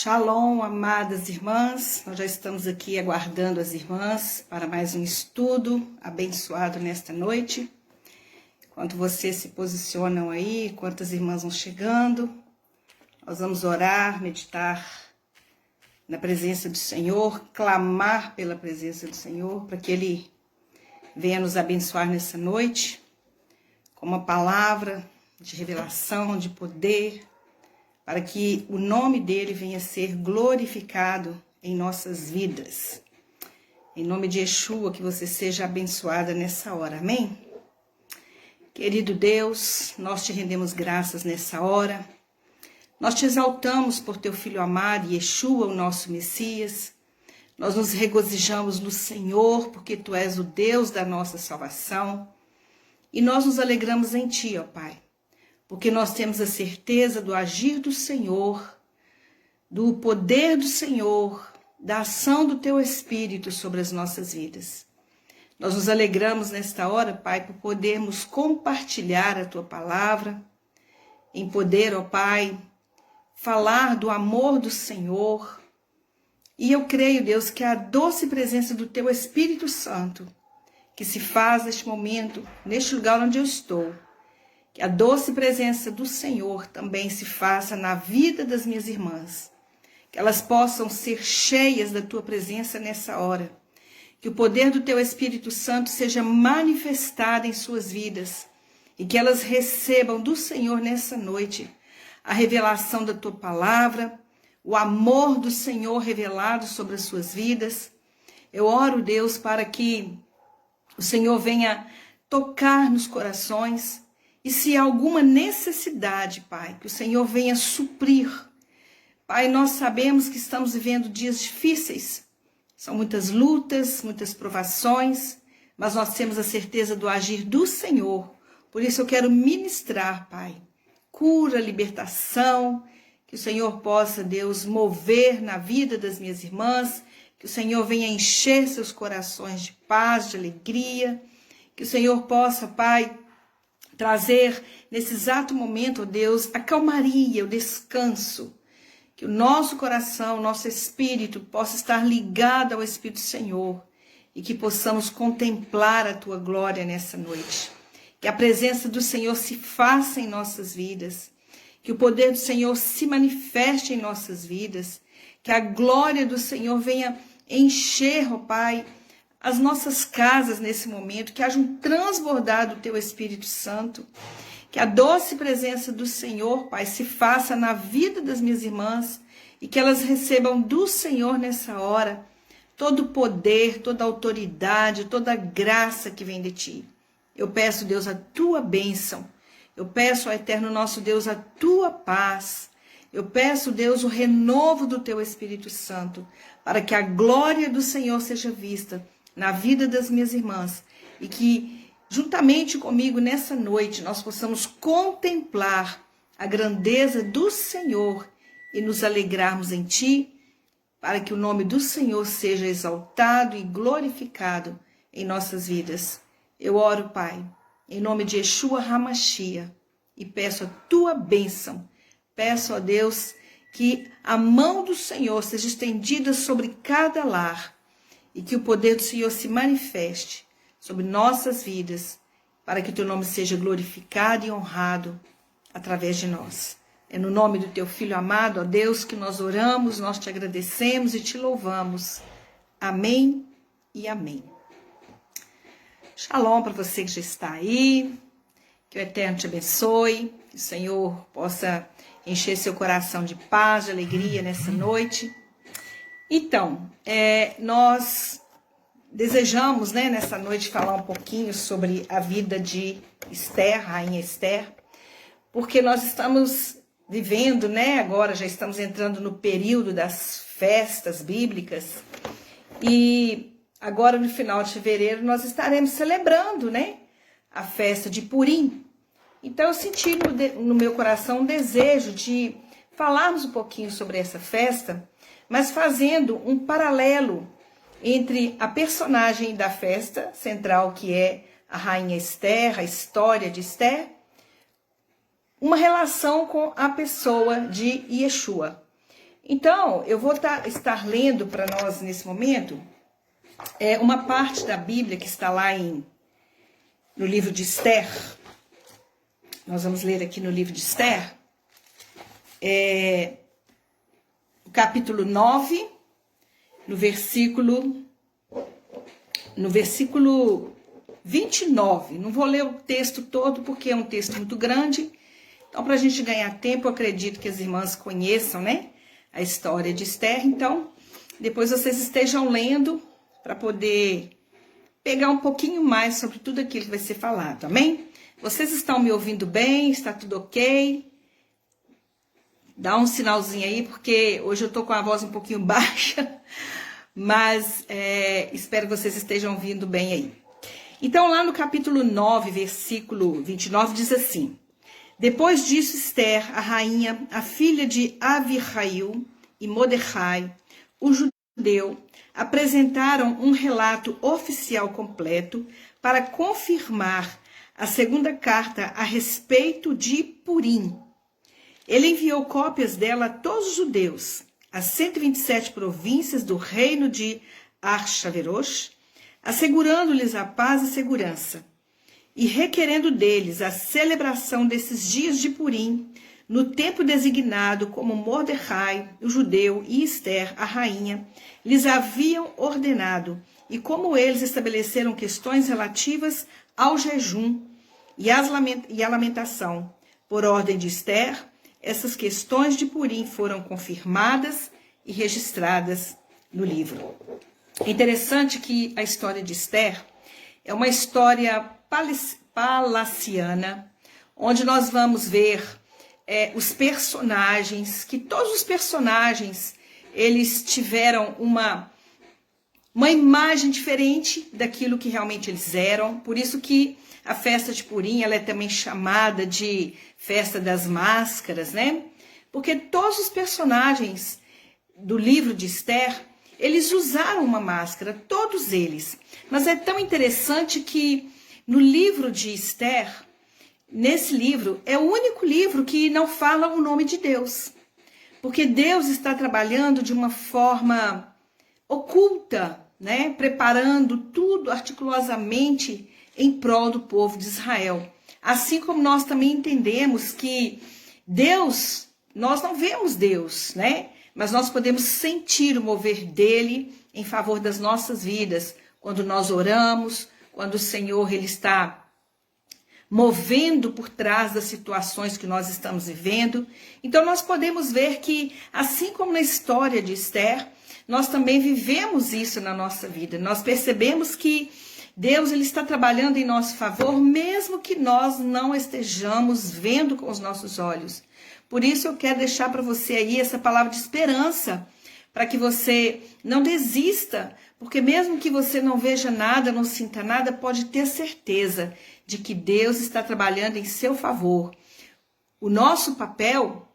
Shalom, amadas irmãs, nós já estamos aqui aguardando as irmãs para mais um estudo abençoado nesta noite. Enquanto vocês se posicionam aí, enquanto as irmãs vão chegando, nós vamos orar, meditar na presença do Senhor, clamar pela presença do Senhor, para que Ele venha nos abençoar nessa noite, com uma palavra de revelação, de poder, para que o nome dele venha a ser glorificado em nossas vidas. Em nome de Yeshua, que você seja abençoada nessa hora, amém? Querido Deus, nós te rendemos graças nessa hora. Nós te exaltamos por teu Filho amado, Yeshua, o nosso Messias. Nós nos regozijamos no Senhor, porque tu és o Deus da nossa salvação. E nós nos alegramos em ti, ó Pai, porque nós temos a certeza do agir do Senhor, do poder do Senhor, da ação do teu Espírito sobre as nossas vidas. Nós nos alegramos nesta hora, Pai, por podermos compartilhar a tua palavra, em poder, ó Pai, falar do amor do Senhor. E eu creio, Deus, que a doce presença do teu Espírito Santo, que se faz neste momento, neste lugar onde eu estou, que a doce presença do Senhor também se faça na vida das minhas irmãs. Que elas possam ser cheias da tua presença nessa hora. Que o poder do teu Espírito Santo seja manifestado em suas vidas. E que elas recebam do Senhor nessa noite a revelação da tua palavra, o amor do Senhor revelado sobre as suas vidas. Eu oro, Deus, para que o Senhor venha tocar nos corações. E se há alguma necessidade, Pai, que o Senhor venha suprir. Pai, nós sabemos que estamos vivendo dias difíceis. São muitas lutas, muitas provações, mas nós temos a certeza do agir do Senhor. Por isso eu quero ministrar, Pai, cura, libertação, que o Senhor possa, Deus, mover na vida das minhas irmãs, que o Senhor venha encher seus corações de paz, de alegria, que o Senhor possa, Pai, trazer nesse exato momento, ó Deus, a calmaria, o descanso, que o nosso coração, o nosso espírito possa estar ligado ao Espírito do Senhor e que possamos contemplar a tua glória nessa noite. Que a presença do Senhor se faça em nossas vidas, que o poder do Senhor se manifeste em nossas vidas, que a glória do Senhor venha encher, ó Pai, as nossas casas nesse momento, que haja um transbordar do teu Espírito Santo, que a doce presença do Senhor, Pai, se faça na vida das minhas irmãs e que elas recebam do Senhor nessa hora todo o poder, toda a autoridade, toda a graça que vem de ti. Eu peço, Deus, a tua bênção. Eu peço, ó eterno nosso Deus, a tua paz. Eu peço, Deus, o renovo do teu Espírito Santo, para que a glória do Senhor seja vista na vida das minhas irmãs, e que, juntamente comigo nessa noite, nós possamos contemplar a grandeza do Senhor e nos alegrarmos em ti, para que o nome do Senhor seja exaltado e glorificado em nossas vidas. Eu oro, Pai, em nome de Yeshua HaMashiach, e peço a tua bênção. Peço a Deus que a mão do Senhor seja estendida sobre cada lar, e que o poder do Senhor se manifeste sobre nossas vidas, para que o teu nome seja glorificado e honrado através de nós. É no nome do teu Filho amado, ó Deus, que nós oramos, nós te agradecemos e te louvamos. Amém e amém. Shalom para você que já está aí, que o Eterno te abençoe, que o Senhor possa encher seu coração de paz, de alegria nessa noite. Então, nós desejamos, nessa noite, falar um pouquinho sobre a vida de Esther, Rainha Esther, porque nós estamos vivendo, agora já estamos entrando no período das festas bíblicas, e agora no final de fevereiro nós estaremos celebrando, a festa de Purim. Então eu senti no meu coração um desejo de falarmos um pouquinho sobre essa festa, mas fazendo um paralelo entre a personagem da festa central, que é a Rainha Esther, a história de Esther, uma relação com a pessoa de Yeshua. Então, eu vou estar lendo para nós nesse momento uma parte da Bíblia que está lá no livro de Esther. Nós vamos ler aqui no livro de Esther, o capítulo 9, no versículo 29. Não vou ler o texto todo porque é um texto muito grande. Então, para a gente ganhar tempo, eu acredito que as irmãs conheçam, né, a história de Esther. Então, depois vocês estejam lendo para poder pegar um pouquinho mais sobre tudo aquilo que vai ser falado, amém? Vocês estão me ouvindo bem? Está tudo ok? Dá um sinalzinho aí, porque hoje eu tô com a voz um pouquinho baixa, mas espero que vocês estejam ouvindo bem aí. Então, lá no capítulo 9, versículo 29, diz assim: Depois disso, Esther, a rainha, a filha de Avihail e Mordecai, o judeu, apresentaram um relato oficial completo para confirmar a segunda carta a respeito de Purim. Ele enviou cópias dela a todos os judeus, as 127 províncias do reino de Arxaverosh, assegurando-lhes a paz e segurança, e requerendo deles a celebração desses dias de Purim, no tempo designado como Mordecai, o judeu, e Esther, a rainha, lhes haviam ordenado, e como eles estabeleceram questões relativas ao jejum e à lamentação. Por ordem de Esther, essas questões de Purim foram confirmadas e registradas no livro. É interessante que a história de Esther é uma história palaciana, onde nós vamos ver os personagens, que todos os personagens, eles tiveram uma imagem diferente daquilo que realmente eles eram. Por isso que a festa de Purim, ela é também chamada de festa das máscaras, né? Porque todos os personagens do livro de Esther, eles usaram uma máscara, todos eles. Mas é tão interessante que no livro de Esther, nesse livro, é o único livro que não fala o nome de Deus. Porque Deus está trabalhando de uma forma oculta, né? Preparando tudo articulosamente em prol do povo de Israel. Assim como nós também entendemos que Deus, nós não vemos Deus, né? Mas nós podemos sentir o mover dele em favor das nossas vidas, quando nós oramos, quando o Senhor ele está movendo por trás das situações que nós estamos vivendo. Então nós podemos ver que, assim como na história de Esther, nós também vivemos isso na nossa vida. Nós percebemos que Deus ele está trabalhando em nosso favor, mesmo que nós não estejamos vendo com os nossos olhos. Por isso eu quero deixar para você aí essa palavra de esperança, para que você não desista, porque mesmo que você não veja nada, não sinta nada, pode ter certeza de que Deus está trabalhando em seu favor. O nosso papel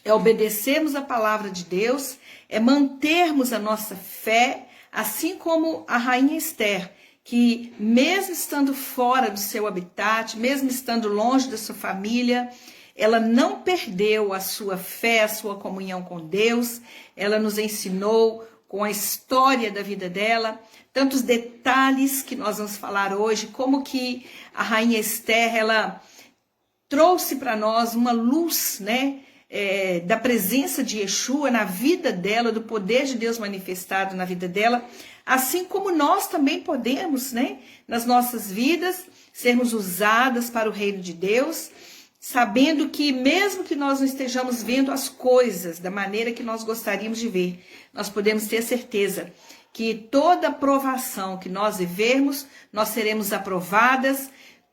é obedecermos a palavra de Deus, é mantermos a nossa fé, assim como a rainha Esther, que mesmo estando fora do seu habitat, mesmo estando longe da sua família, ela não perdeu a sua fé, a sua comunhão com Deus. Ela nos ensinou com a história da vida dela, tantos detalhes que nós vamos falar hoje, como que a rainha Esther, ela trouxe para nós uma luz, né, da presença de Yeshua na vida dela, do poder de Deus manifestado na vida dela, assim como nós também podemos, né, nas nossas vidas, sermos usadas para o reino de Deus, sabendo que mesmo que nós não estejamos vendo as coisas da maneira que nós gostaríamos de ver, nós podemos ter certeza que toda provação que nós vivermos, nós seremos aprovadas.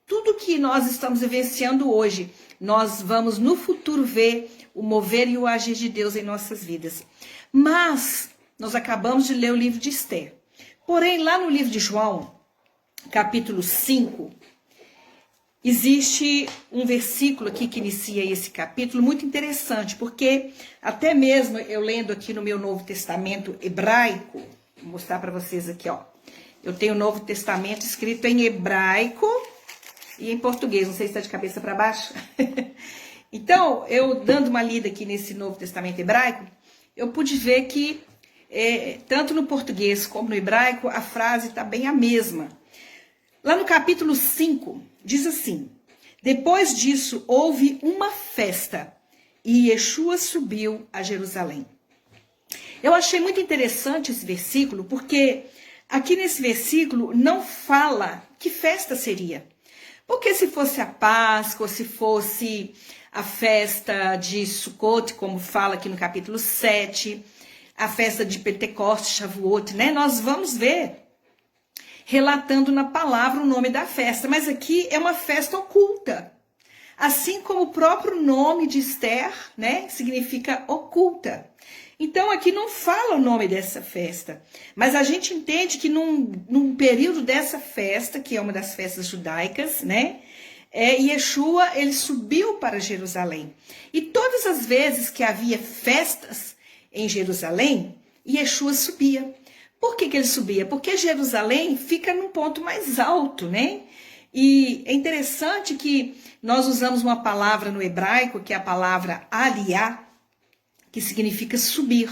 Tudo que nós estamos vivenciando hoje, nós vamos no futuro ver o mover e o agir de Deus em nossas vidas. Mas nós acabamos de ler o livro de Esther. Porém, lá no livro de João, capítulo 5, existe um versículo aqui que inicia esse capítulo muito interessante, porque até mesmo eu lendo aqui no meu Novo Testamento hebraico, vou mostrar para vocês aqui, ó. Eu tenho o Novo Testamento escrito em hebraico e em português, não sei se está de cabeça para baixo. Então, eu dando uma lida aqui nesse Novo Testamento hebraico, eu pude ver que, tanto no português como no hebraico, a frase está bem a mesma. Lá no capítulo 5, diz assim: depois disso, houve uma festa e Yeshua subiu a Jerusalém. Eu achei muito interessante esse versículo, porque aqui nesse versículo não fala que festa seria. Porque se fosse a Páscoa, se fosse a festa de Sukkot, como fala aqui no capítulo 7, a festa de Pentecostes, Shavuot, né? Nós vamos ver relatando na palavra o nome da festa, mas aqui é uma festa oculta. Assim como o próprio nome de Esther, né, significa oculta. Então aqui não fala o nome dessa festa, mas a gente entende que num período dessa festa, que é uma das festas judaicas, né, Yeshua, ele subiu para Jerusalém. E todas as vezes que havia festas em Jerusalém, Yeshua subia. Por que ele subia? Porque Jerusalém fica num ponto mais alto, né? E é interessante que nós usamos uma palavra no hebraico, que é a palavra aliá, que significa subir,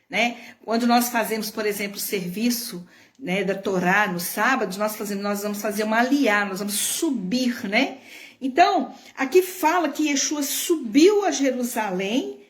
né? Quando nós fazemos, por exemplo, o serviço, né, da Torá no sábado, nós vamos fazer uma aliá, nós vamos subir, né? Então, aqui fala que Yeshua subiu a Jerusalém,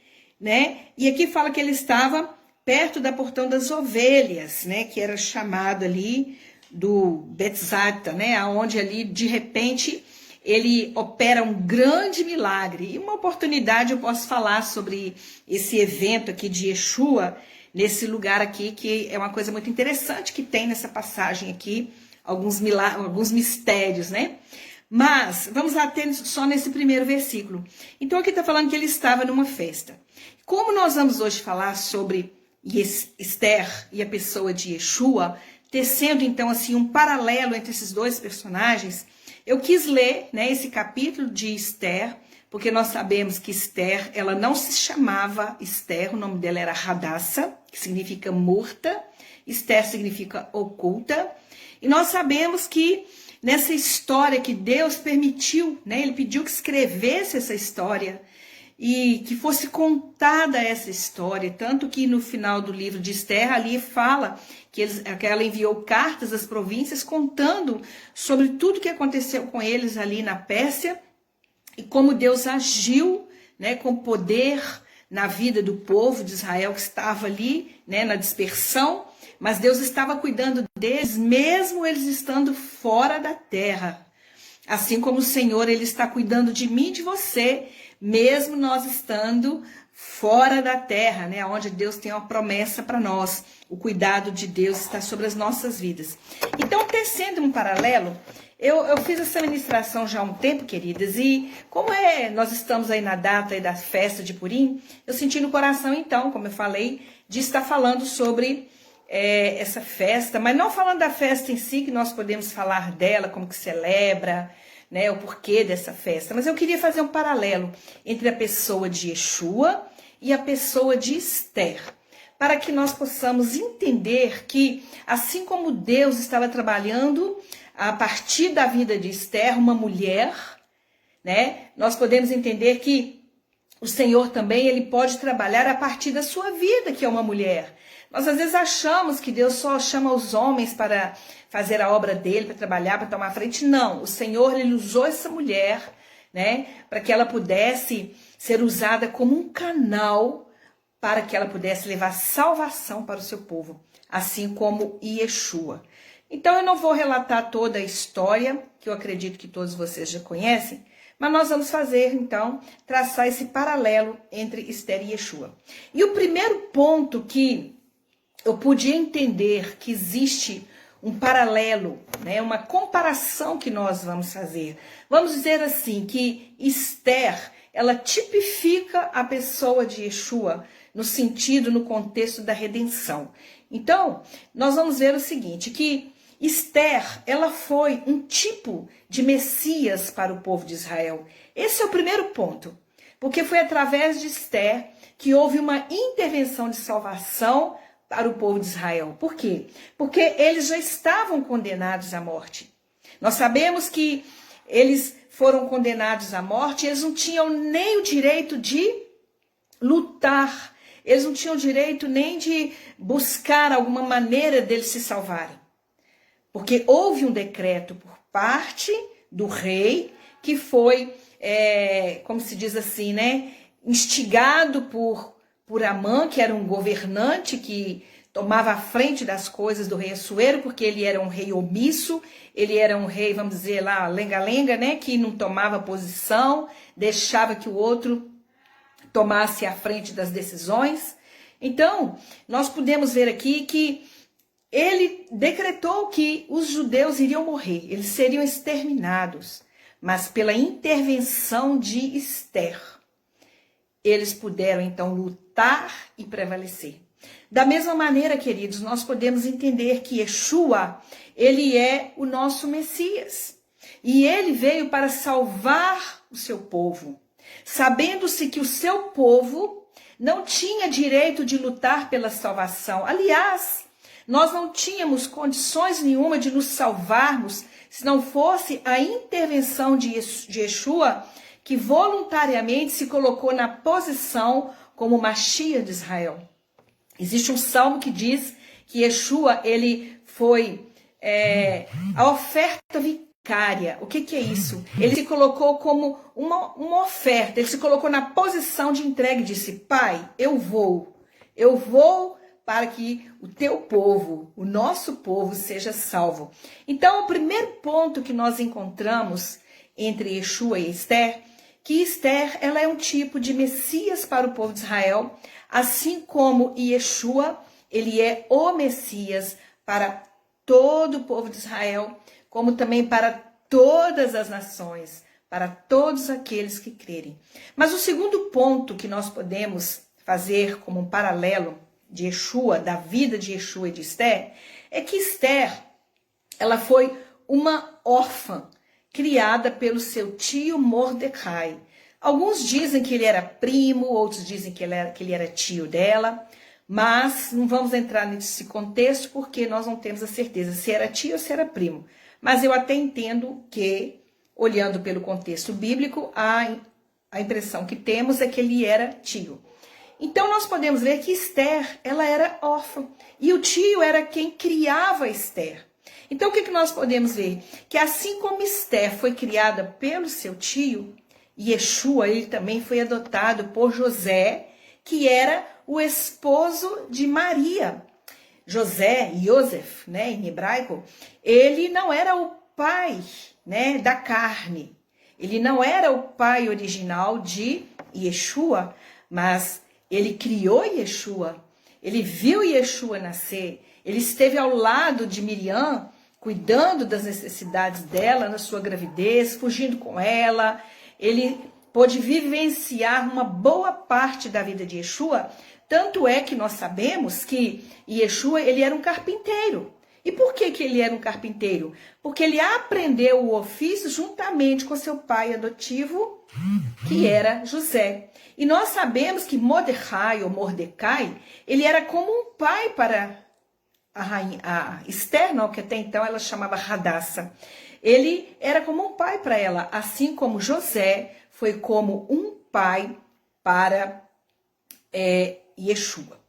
né? E aqui fala que ele estava perto da portão das ovelhas, né? Que era chamado ali do Betzata, né? Onde ali, de repente, ele opera um grande milagre. E uma oportunidade eu posso falar sobre esse evento aqui de Yeshua, nesse lugar aqui, que é uma coisa muito interessante que tem nessa passagem aqui, alguns mistérios, né? Mas vamos ater só nesse primeiro versículo. Então aqui está falando que ele estava numa festa. Como nós vamos hoje falar sobre Esther e a pessoa de Yeshua, tecendo então assim um paralelo entre esses dois personagens, eu quis ler, né, esse capítulo de Esther, porque nós sabemos que Esther, ela não se chamava Esther, o nome dela era Hadassah, que significa morta, Esther significa oculta, e nós sabemos que nessa história que Deus permitiu, né, ele pediu que escrevesse essa história, e que fosse contada essa história, tanto que no final do livro de Esther, ali fala que ela enviou cartas às províncias contando sobre tudo que aconteceu com eles ali na Pérsia e como Deus agiu, né, com poder na vida do povo de Israel que estava ali, né, na dispersão, mas Deus estava cuidando deles, mesmo eles estando fora da terra. Assim como o Senhor, ele está cuidando de mim e de você, mesmo nós estando fora da terra, né, onde Deus tem uma promessa para nós. O cuidado de Deus está sobre as nossas vidas. Então, tecendo um paralelo, eu fiz essa ministração já há um tempo, queridas, e como nós estamos aí na data aí da festa de Purim, eu senti no coração, então, como eu falei, de estar falando sobre essa festa, mas não falando da festa em si, que nós podemos falar dela, como que celebra, né, o porquê dessa festa, mas eu queria fazer um paralelo entre a pessoa de Yeshua e a pessoa de Esther, para que nós possamos entender que, assim como Deus estava trabalhando a partir da vida de Esther, uma mulher, né, nós podemos entender que o Senhor também, ele pode trabalhar a partir da sua vida, que é uma mulher. Nós às vezes achamos que Deus só chama os homens para fazer a obra dele, para trabalhar, para tomar frente. Não, o Senhor, ele usou essa mulher, né, para que ela pudesse ser usada como um canal para que ela pudesse levar salvação para o seu povo, assim como Yeshua. Então eu não vou relatar toda a história, que eu acredito que todos vocês já conhecem, mas nós vamos fazer, então, traçar esse paralelo entre Esther e Yeshua. E o primeiro ponto que eu podia entender que existe um paralelo, né, uma comparação que nós vamos fazer. Vamos dizer assim, que Esther, ela tipifica a pessoa de Yeshua no sentido, no contexto da redenção. Então, nós vamos ver o seguinte, que Esther, ela foi um tipo de Messias para o povo de Israel. Esse é o primeiro ponto, porque foi através de Esther que houve uma intervenção de salvação para o povo de Israel. Por quê? Porque eles já estavam condenados à morte. Nós sabemos que eles foram condenados à morte, eles não tinham nem o direito de lutar, Eles não tinham direito nem de buscar alguma maneira deles se salvarem. Porque houve um decreto por parte do rei que foi, como se diz assim, né, instigado por Amã, que era um governante que tomava a frente das coisas do rei Assuero, porque ele era um rei omisso, ele era um rei, vamos dizer lá, lenga-lenga, né, que não tomava posição, deixava que o outro tomasse a frente das decisões. Então, nós podemos ver aqui que ele decretou que os judeus iriam morrer, eles seriam exterminados, mas pela intervenção de Ester, eles puderam então lutar e prevalecer. Da mesma maneira, queridos, nós podemos entender que Yeshua, ele é o nosso Messias. E ele veio para salvar o seu povo, sabendo-se que o seu povo não tinha direito de lutar pela salvação. Aliás, nós não tínhamos condições nenhuma de nos salvarmos se não fosse a intervenção de Yeshua, que voluntariamente se colocou na posição como Mashiach de Israel. Existe um salmo que diz que Yeshua, ele foi a oferta vicária. O que é isso? Ele se colocou como uma oferta, ele se colocou na posição de entrega e disse: Pai, eu vou para que o teu povo, o nosso povo, seja salvo. Então, o primeiro ponto que nós encontramos entre Yeshua e Ester, que Ester, ela é um tipo de Messias para o povo de Israel, assim como Yeshua, ele é o Messias para todo o povo de Israel, como também para todas as nações, para todos aqueles que crerem. Mas o segundo ponto que nós podemos fazer como um paralelo de Yeshua, da vida de Yeshua e de Ester, é que Ester, ela foi uma órfã, criada pelo seu tio Mordecai. Alguns dizem que ele era primo, outros dizem que ele era tio dela, mas não vamos entrar nesse contexto porque nós não temos a certeza se era tio ou se era primo. Mas eu até entendo que, olhando pelo contexto bíblico, a impressão que temos é que ele era tio. Então nós podemos ver que Ester, ela era órfã, e o tio era quem criava Ester. Então o que nós podemos ver? Que assim como Ester foi criada pelo seu tio, Yeshua, ele também foi adotado por José, que era o esposo de Maria. José, Yosef, né, em hebraico, ele não era o pai, né, da carne. Ele não era o pai original de Yeshua, mas ele criou Yeshua. Ele viu Yeshua nascer. Ele esteve ao lado de Miriam, cuidando das necessidades dela na sua gravidez, fugindo com ela. Ele pôde vivenciar uma boa parte da vida de Yeshua. Tanto é que nós sabemos que Yeshua, ele era um carpinteiro. E por que ele era um carpinteiro? Porque ele aprendeu o ofício juntamente com seu pai adotivo, que era José. E nós sabemos que Mordecai, ou Mordecai, ele era como um pai para a rainha, a Ester, não, que até então ela chamava Hadassah. Ele era como um pai para ela, assim como José foi como um pai para Yeshua.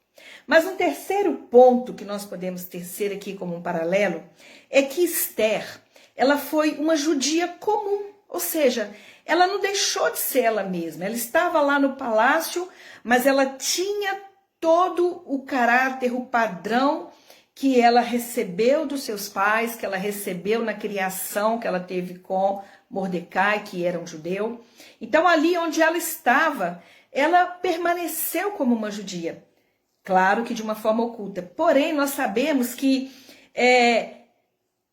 Mas um terceiro ponto que nós podemos tecer aqui como um paralelo é que Ester, ela foi uma judia comum, ou seja, ela não deixou de ser ela mesma. Ela estava lá no palácio, mas ela tinha todo o caráter, o padrão que ela recebeu dos seus pais, que ela recebeu na criação que ela teve com Mordecai, que era um judeu. Então, ali onde ela estava, ela permaneceu como uma judia. Claro que de uma forma oculta. Porém, nós sabemos que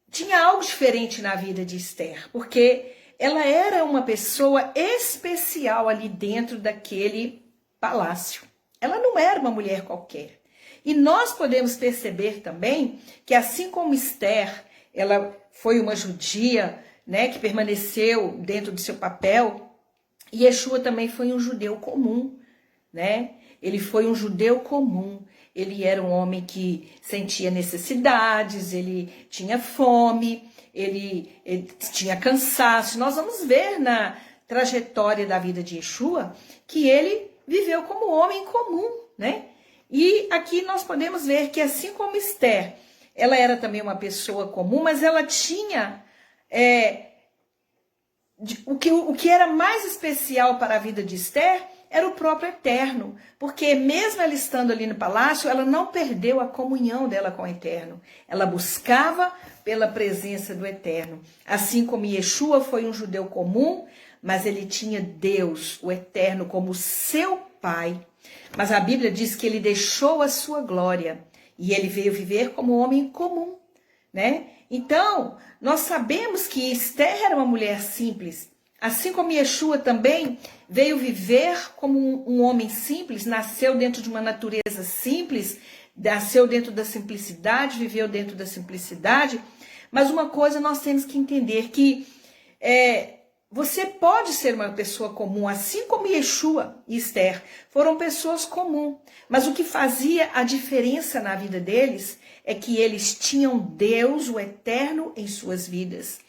tinha algo diferente na vida de Ester, porque ela era uma pessoa especial ali dentro daquele palácio. Ela não era uma mulher qualquer. E nós podemos perceber também que assim como Ester, ela foi uma judia, né, que permaneceu dentro do seu papel, Yeshua também foi um judeu comum, né? Ele foi um judeu comum. Ele era um homem que sentia necessidades, ele tinha fome, ele tinha cansaço. Nós vamos ver na trajetória da vida de Yeshua que ele viveu como homem comum, né? E aqui nós podemos ver que assim como Esther, ela era também uma pessoa comum, mas ela tinha o que era mais especial para a vida de Esther era o próprio Eterno, porque mesmo ela estando ali no palácio, ela não perdeu a comunhão dela com o Eterno. Ela buscava pela presença do Eterno. Assim como Yeshua foi um judeu comum, mas ele tinha Deus, o Eterno, como seu Pai. Mas a Bíblia diz que ele deixou a sua glória e ele veio viver como um homem comum, né? Então, nós sabemos que Esther era uma mulher simples, assim como Yeshua também veio viver como um homem simples, nasceu dentro de uma natureza simples, nasceu dentro da simplicidade, viveu dentro da simplicidade. Mas uma coisa nós temos que entender, que você pode ser uma pessoa comum, assim como Yeshua e Esther foram pessoas comuns. Mas o que fazia a diferença na vida deles é que eles tinham Deus, o Eterno, em suas vidas.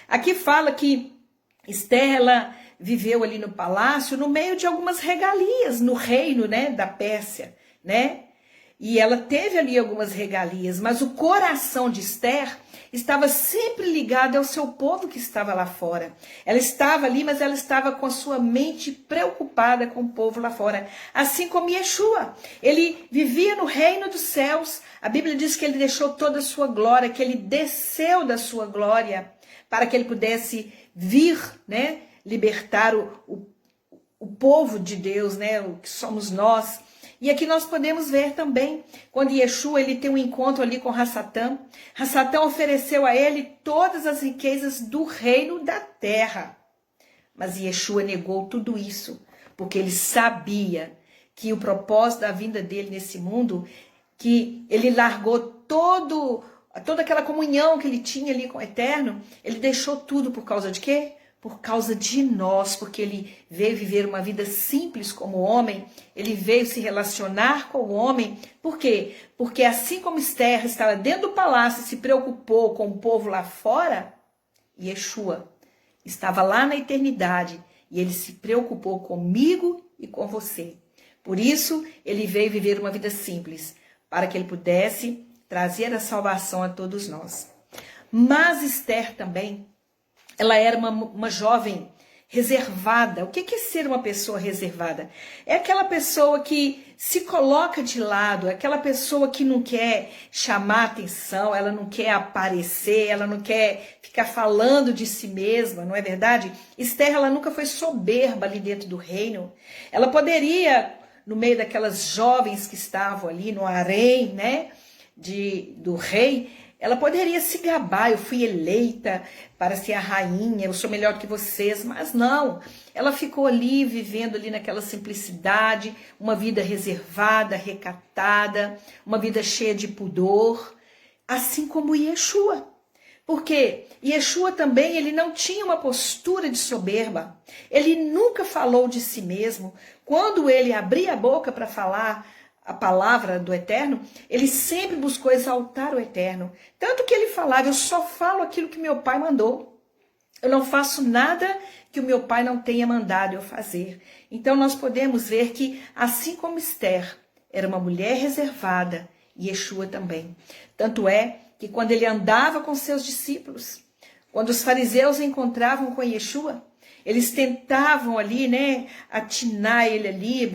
Aqui fala que Esther, ela viveu ali no palácio, no meio de algumas regalias, no reino, né, da Pérsia, né? E ela teve ali algumas regalias, mas o coração de Esther estava sempre ligado ao seu povo que estava lá fora. Ela estava ali, mas ela estava com a sua mente preocupada com o povo lá fora. Assim como Yeshua, ele vivia no reino dos céus. A Bíblia diz que ele deixou toda a sua glória, que ele desceu da sua glória para que ele pudesse vir, né, libertar o povo de Deus, né, o que somos nós. E aqui nós podemos ver também, quando Yeshua ele tem um encontro ali com Hassatã, Hassatã ofereceu a ele todas as riquezas do reino da terra. Mas Yeshua negou tudo isso, porque ele sabia que o propósito da vinda dele nesse mundo, que ele largou toda aquela comunhão que ele tinha ali com o Eterno, ele deixou tudo por causa de quê? Por causa de nós, porque ele veio viver uma vida simples como homem, ele veio se relacionar com o homem. Por quê? Porque assim como Esther estava dentro do palácio e se preocupou com o povo lá fora, Yeshua estava lá na eternidade e ele se preocupou comigo e com você. Por isso, ele veio viver uma vida simples, para que ele pudesse trazer a salvação a todos nós. Mas Esther também, ela era uma jovem reservada. O que é ser uma pessoa reservada? É aquela pessoa que se coloca de lado, é aquela pessoa que não quer chamar atenção, ela não quer aparecer, ela não quer ficar falando de si mesma, não é verdade? Esther, ela nunca foi soberba ali dentro do reino. Ela poderia, no meio daquelas jovens que estavam ali no harém, né, do rei, ela poderia se gabar, eu fui eleita para ser a rainha, eu sou melhor que vocês, mas não. Ela ficou ali, vivendo ali naquela simplicidade, uma vida reservada, recatada, uma vida cheia de pudor, assim como Yeshua. Porque Yeshua também, ele não tinha uma postura de soberba, ele nunca falou de si mesmo. Quando ele abria a boca para falar a palavra do Eterno, ele sempre buscou exaltar o Eterno. Tanto que ele falava, eu só falo aquilo que meu pai mandou. Eu não faço nada que o meu pai não tenha mandado eu fazer. Então nós podemos ver que, assim como Esther era uma mulher reservada, Yeshua também. Tanto é que quando ele andava com seus discípulos, quando os fariseus encontravam com Yeshua, eles tentavam ali, né, atinar ele ali,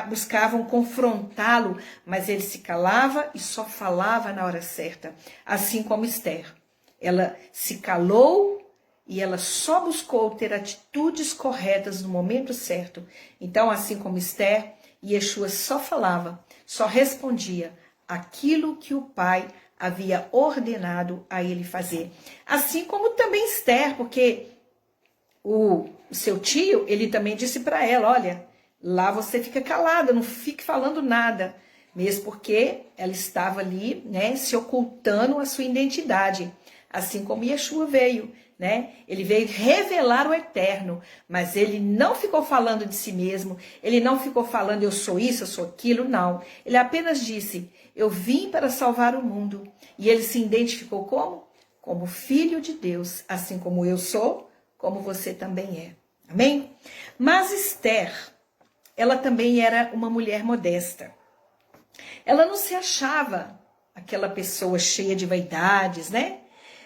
buscavam confrontá-lo, mas ele se calava e só falava na hora certa. Assim como Esther, ela se calou e ela só buscou ter atitudes corretas no momento certo. Então, assim como Esther, Yeshua só falava, só respondia aquilo que o Pai havia ordenado a ele fazer. Assim como também Esther, porque o seu tio, ele também disse para ela, olha, lá você fica calada, não fique falando nada, mesmo porque ela estava ali, né, se ocultando a sua identidade, assim como Yeshua veio, né, ele veio revelar o Eterno, mas ele não ficou falando de si mesmo, ele não ficou falando eu sou isso, eu sou aquilo, não, ele apenas disse, eu vim para salvar o mundo, e ele se identificou como? Como filho de Deus, assim como eu sou, como você também é. Amém? Mas Esther, ela também era uma mulher modesta. Ela não se achava aquela pessoa cheia de vaidades, né?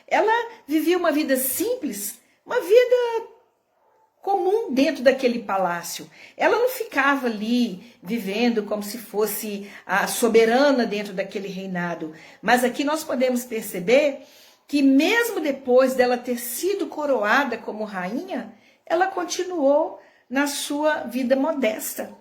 Ela vivia uma vida simples, uma vida comum dentro daquele palácio. Ela não ficava ali vivendo como se fosse a soberana dentro daquele reinado. Mas aqui nós podemos perceber que mesmo depois dela ter sido coroada como rainha, ela continuou na sua vida modesta,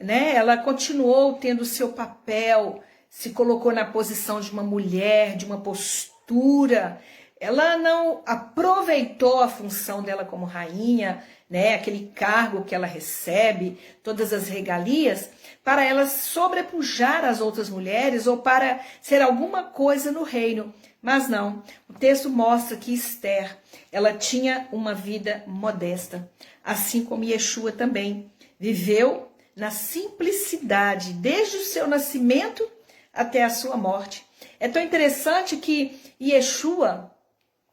né? Ela continuou tendo o seu papel, se colocou na posição de uma mulher, de uma postura. Ela não aproveitou a função dela como rainha, né? Aquele cargo que ela recebe, todas as regalias, para ela sobrepujar as outras mulheres ou para ser alguma coisa no reino. Mas não, o texto mostra que Esther, ela tinha uma vida modesta, assim como Yeshua também viveu na simplicidade, desde o seu nascimento até a sua morte. É tão interessante que Yeshua,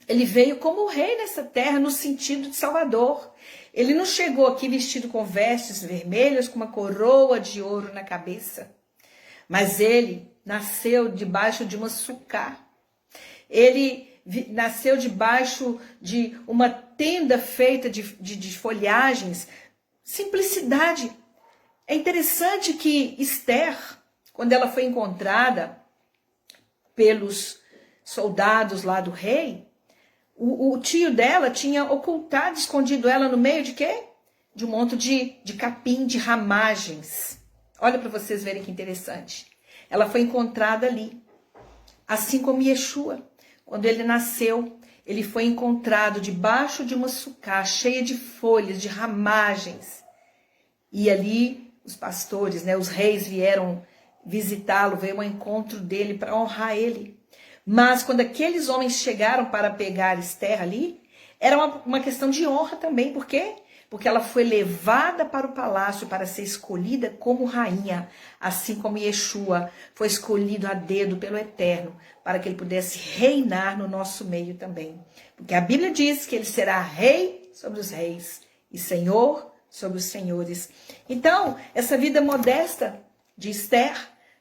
ele veio como rei nessa terra no sentido de Salvador. Ele não chegou aqui vestido com vestes vermelhas, com uma coroa de ouro na cabeça, mas ele nasceu debaixo de uma sucá. Ele nasceu debaixo de uma tenda feita de folhagens, simplicidade. É interessante que Esther, quando ela foi encontrada pelos soldados lá do rei, o tio dela tinha ocultado, escondido ela no meio de quê? De um monte de capim, de ramagens. Olha para vocês verem que interessante. Ela foi encontrada ali, assim como Yeshua. Quando ele nasceu, ele foi encontrado debaixo de uma sucá cheia de folhas, de ramagens. E ali os pastores, né, os reis vieram visitá-lo, veio ao encontro dele para honrar ele. Mas quando aqueles homens chegaram para pegar Esther ali, era uma questão de honra também. Por quê? Porque ela foi levada para o palácio para ser escolhida como rainha, assim como Yeshua foi escolhido a dedo pelo Eterno, para que ele pudesse reinar no nosso meio também. Porque a Bíblia diz que ele será rei sobre os reis e senhor sobre os senhores. Então, essa vida modesta de Esther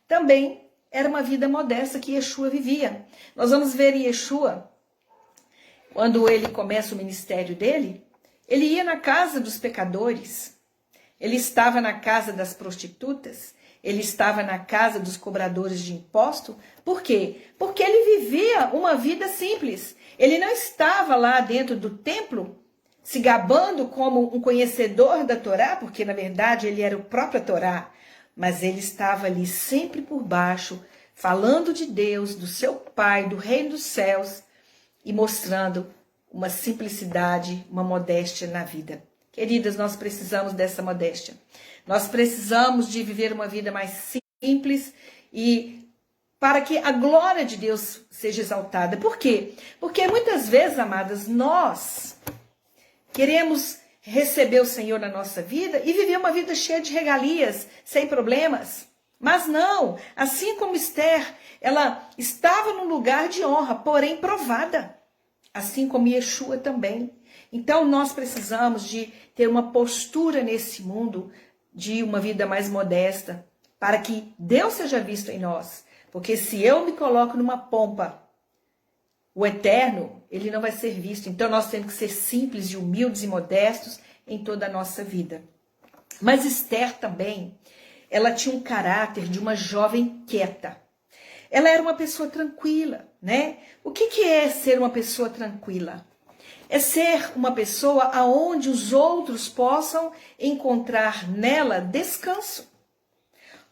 também era uma vida modesta que Yeshua vivia. Nós vamos ver Yeshua, quando ele começa o ministério dele, ele ia na casa dos pecadores, ele estava na casa das prostitutas, ele estava na casa dos cobradores de imposto. Por quê? Porque ele vivia uma vida simples. Ele não estava lá dentro do templo se gabando como um conhecedor da Torá, porque na verdade ele era o próprio Torá, mas ele estava ali sempre por baixo, falando de Deus, do seu Pai, do reino dos céus e mostrando uma simplicidade, uma modéstia na vida. Queridas, nós precisamos dessa modéstia. Nós precisamos de viver uma vida mais simples e para que a glória de Deus seja exaltada. Por quê? Porque muitas vezes, amadas, nós queremos receber o Senhor na nossa vida e viver uma vida cheia de regalias, sem problemas. Mas não, assim como Esther, ela estava num lugar de honra, porém provada. Assim como Yeshua também. Então nós precisamos de ter uma postura nesse mundo de uma vida mais modesta, para que Deus seja visto em nós. Porque se eu me coloco numa pompa, o Eterno, ele não vai ser visto. Então nós temos que ser simples e humildes e modestos em toda a nossa vida. Mas Esther também, ela tinha um caráter de uma jovem quieta. Ela era uma pessoa tranquila, né? O que é ser uma pessoa tranquila? É ser uma pessoa aonde os outros possam encontrar nela descanso.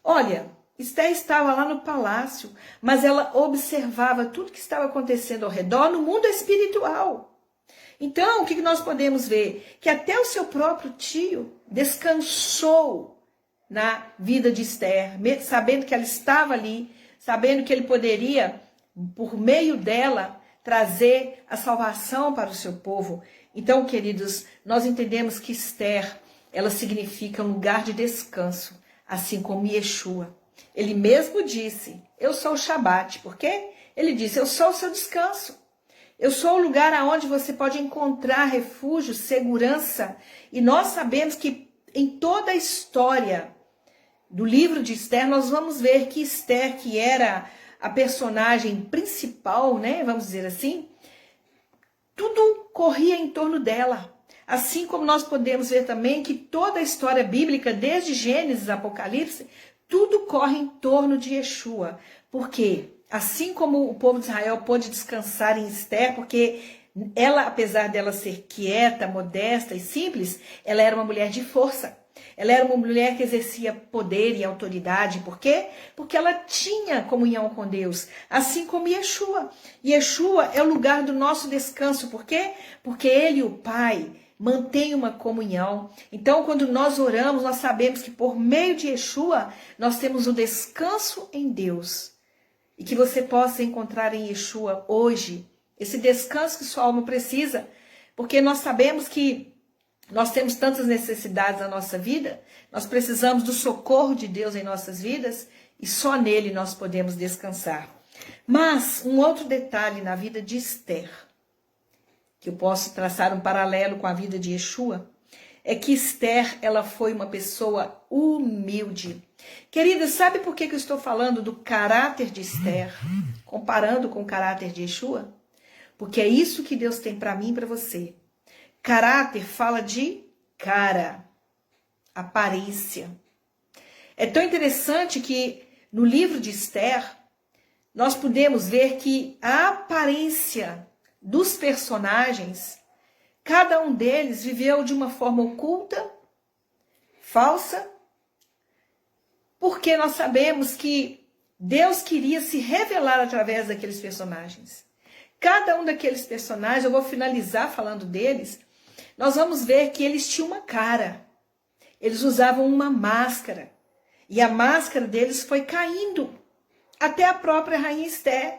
Olha, Esther estava lá no palácio, mas ela observava tudo que estava acontecendo ao redor no mundo espiritual. Então, o que nós podemos ver? Que até o seu próprio tio descansou na vida de Esther, sabendo que ela estava ali, sabendo que ele poderia, por meio dela, trazer a salvação para o seu povo. Então, queridos, nós entendemos que Esther, ela significa um lugar de descanso, assim como Yeshua. Ele mesmo disse, eu sou o Shabat. Por quê? Ele disse, eu sou o seu descanso. Eu sou o lugar aonde você pode encontrar refúgio, segurança. E nós sabemos que em toda a história do livro de Esther, nós vamos ver que Esther, que era a personagem principal, né, vamos dizer assim, tudo corria em torno dela. Assim como nós podemos ver também que toda a história bíblica, desde Gênesis a Apocalipse, tudo corre em torno de Yeshua. Por quê? Assim como o povo de Israel pôde descansar em Esther, porque ela, apesar dela ser quieta, modesta e simples, ela era uma mulher de força. Ela era uma mulher que exercia poder e autoridade. Por quê? Porque ela tinha comunhão com Deus, assim como Yeshua. Yeshua é o lugar do nosso descanso. Por quê? Porque ele e o Pai mantêm uma comunhão. Então, quando nós oramos, nós sabemos que por meio de Yeshua, nós temos um descanso em Deus. E que você possa encontrar em Yeshua hoje esse descanso que sua alma precisa. Porque nós sabemos que nós temos tantas necessidades na nossa vida, nós precisamos do socorro de Deus em nossas vidas e só nele nós podemos descansar. Mas um outro detalhe na vida de Esther, que eu posso traçar um paralelo com a vida de Yeshua, é que Esther, ela foi uma pessoa humilde. Querida, sabe por que eu estou falando do caráter de Esther, comparando com o caráter de Yeshua? Porque é isso que Deus tem para mim e para você. Caráter fala de cara, aparência. É tão interessante que no livro de Esther, nós podemos ver que a aparência dos personagens, cada um deles viveu de uma forma oculta, falsa, porque nós sabemos que Deus queria se revelar através daqueles personagens. Cada um daqueles personagens, eu vou finalizar falando deles, nós vamos ver que eles tinham uma cara. Eles usavam uma máscara. E a máscara deles foi caindo. Até a própria rainha Esther.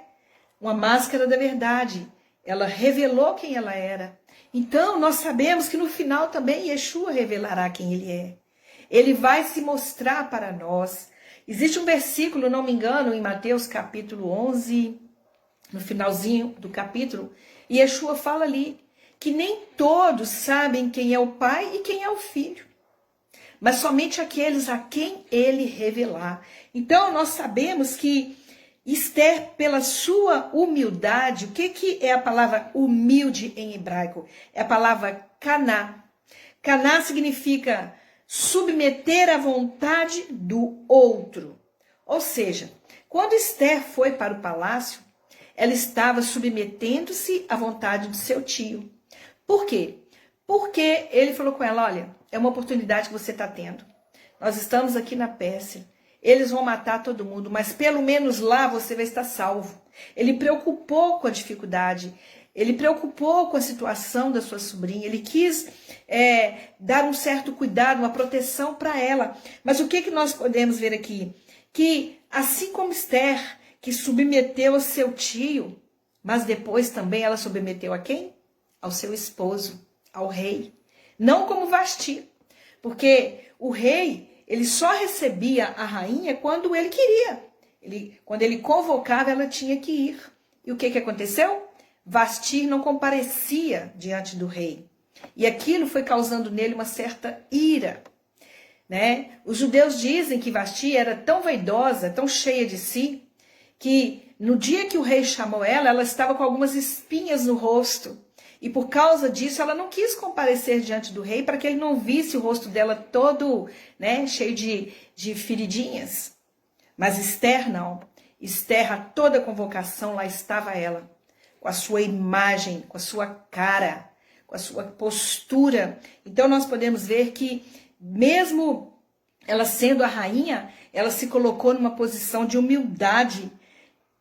Uma máscara da verdade. Ela revelou quem ela era. Então, nós sabemos que no final também Yeshua revelará quem ele é. Ele vai se mostrar para nós. Existe um versículo, não me engano, em Mateus capítulo 11, no finalzinho do capítulo, e Yeshua fala ali que nem todos sabem quem é o Pai e quem é o Filho, mas somente aqueles a quem ele revelar. Então, nós sabemos que Esther, pela sua humildade, o que é a palavra humilde em hebraico? É a palavra kaná. Kaná significa submeter à vontade do outro. Ou seja, quando Esther foi para o palácio, ela estava submetendo-se à vontade do seu tio. Por quê? Porque ele falou com ela, olha, é uma oportunidade que você está tendo. Nós estamos aqui na Pérsia. Eles vão matar todo mundo, mas pelo menos lá você vai estar salvo. Ele preocupou com a dificuldade. Ele preocupou com a situação da sua sobrinha. Ele quis dar um certo cuidado, uma proteção para ela. Mas o que nós podemos ver aqui? Que assim como Esther, que submeteu ao seu tio, mas depois também ela submeteu a quem? Ao seu esposo, ao rei. Não como Vasti, porque o rei, ele só recebia a rainha quando ele queria. Quando ele convocava, ela tinha que ir. E o que aconteceu? Vasti não comparecia diante do rei. E aquilo foi causando nele uma certa ira. Né? Os judeus dizem que Vasti era tão vaidosa, tão cheia de si, que no dia que o rei chamou ela, ela estava com algumas espinhas no rosto. E por causa disso, ela não quis comparecer diante do rei para que ele não visse o rosto dela todo, né, cheio de feridinhas. Mas Esther não. Esther, a toda convocação, lá estava ela, com a sua imagem, com a sua cara, com a sua postura. Então nós podemos ver que mesmo ela sendo a rainha, ela se colocou numa posição de humildade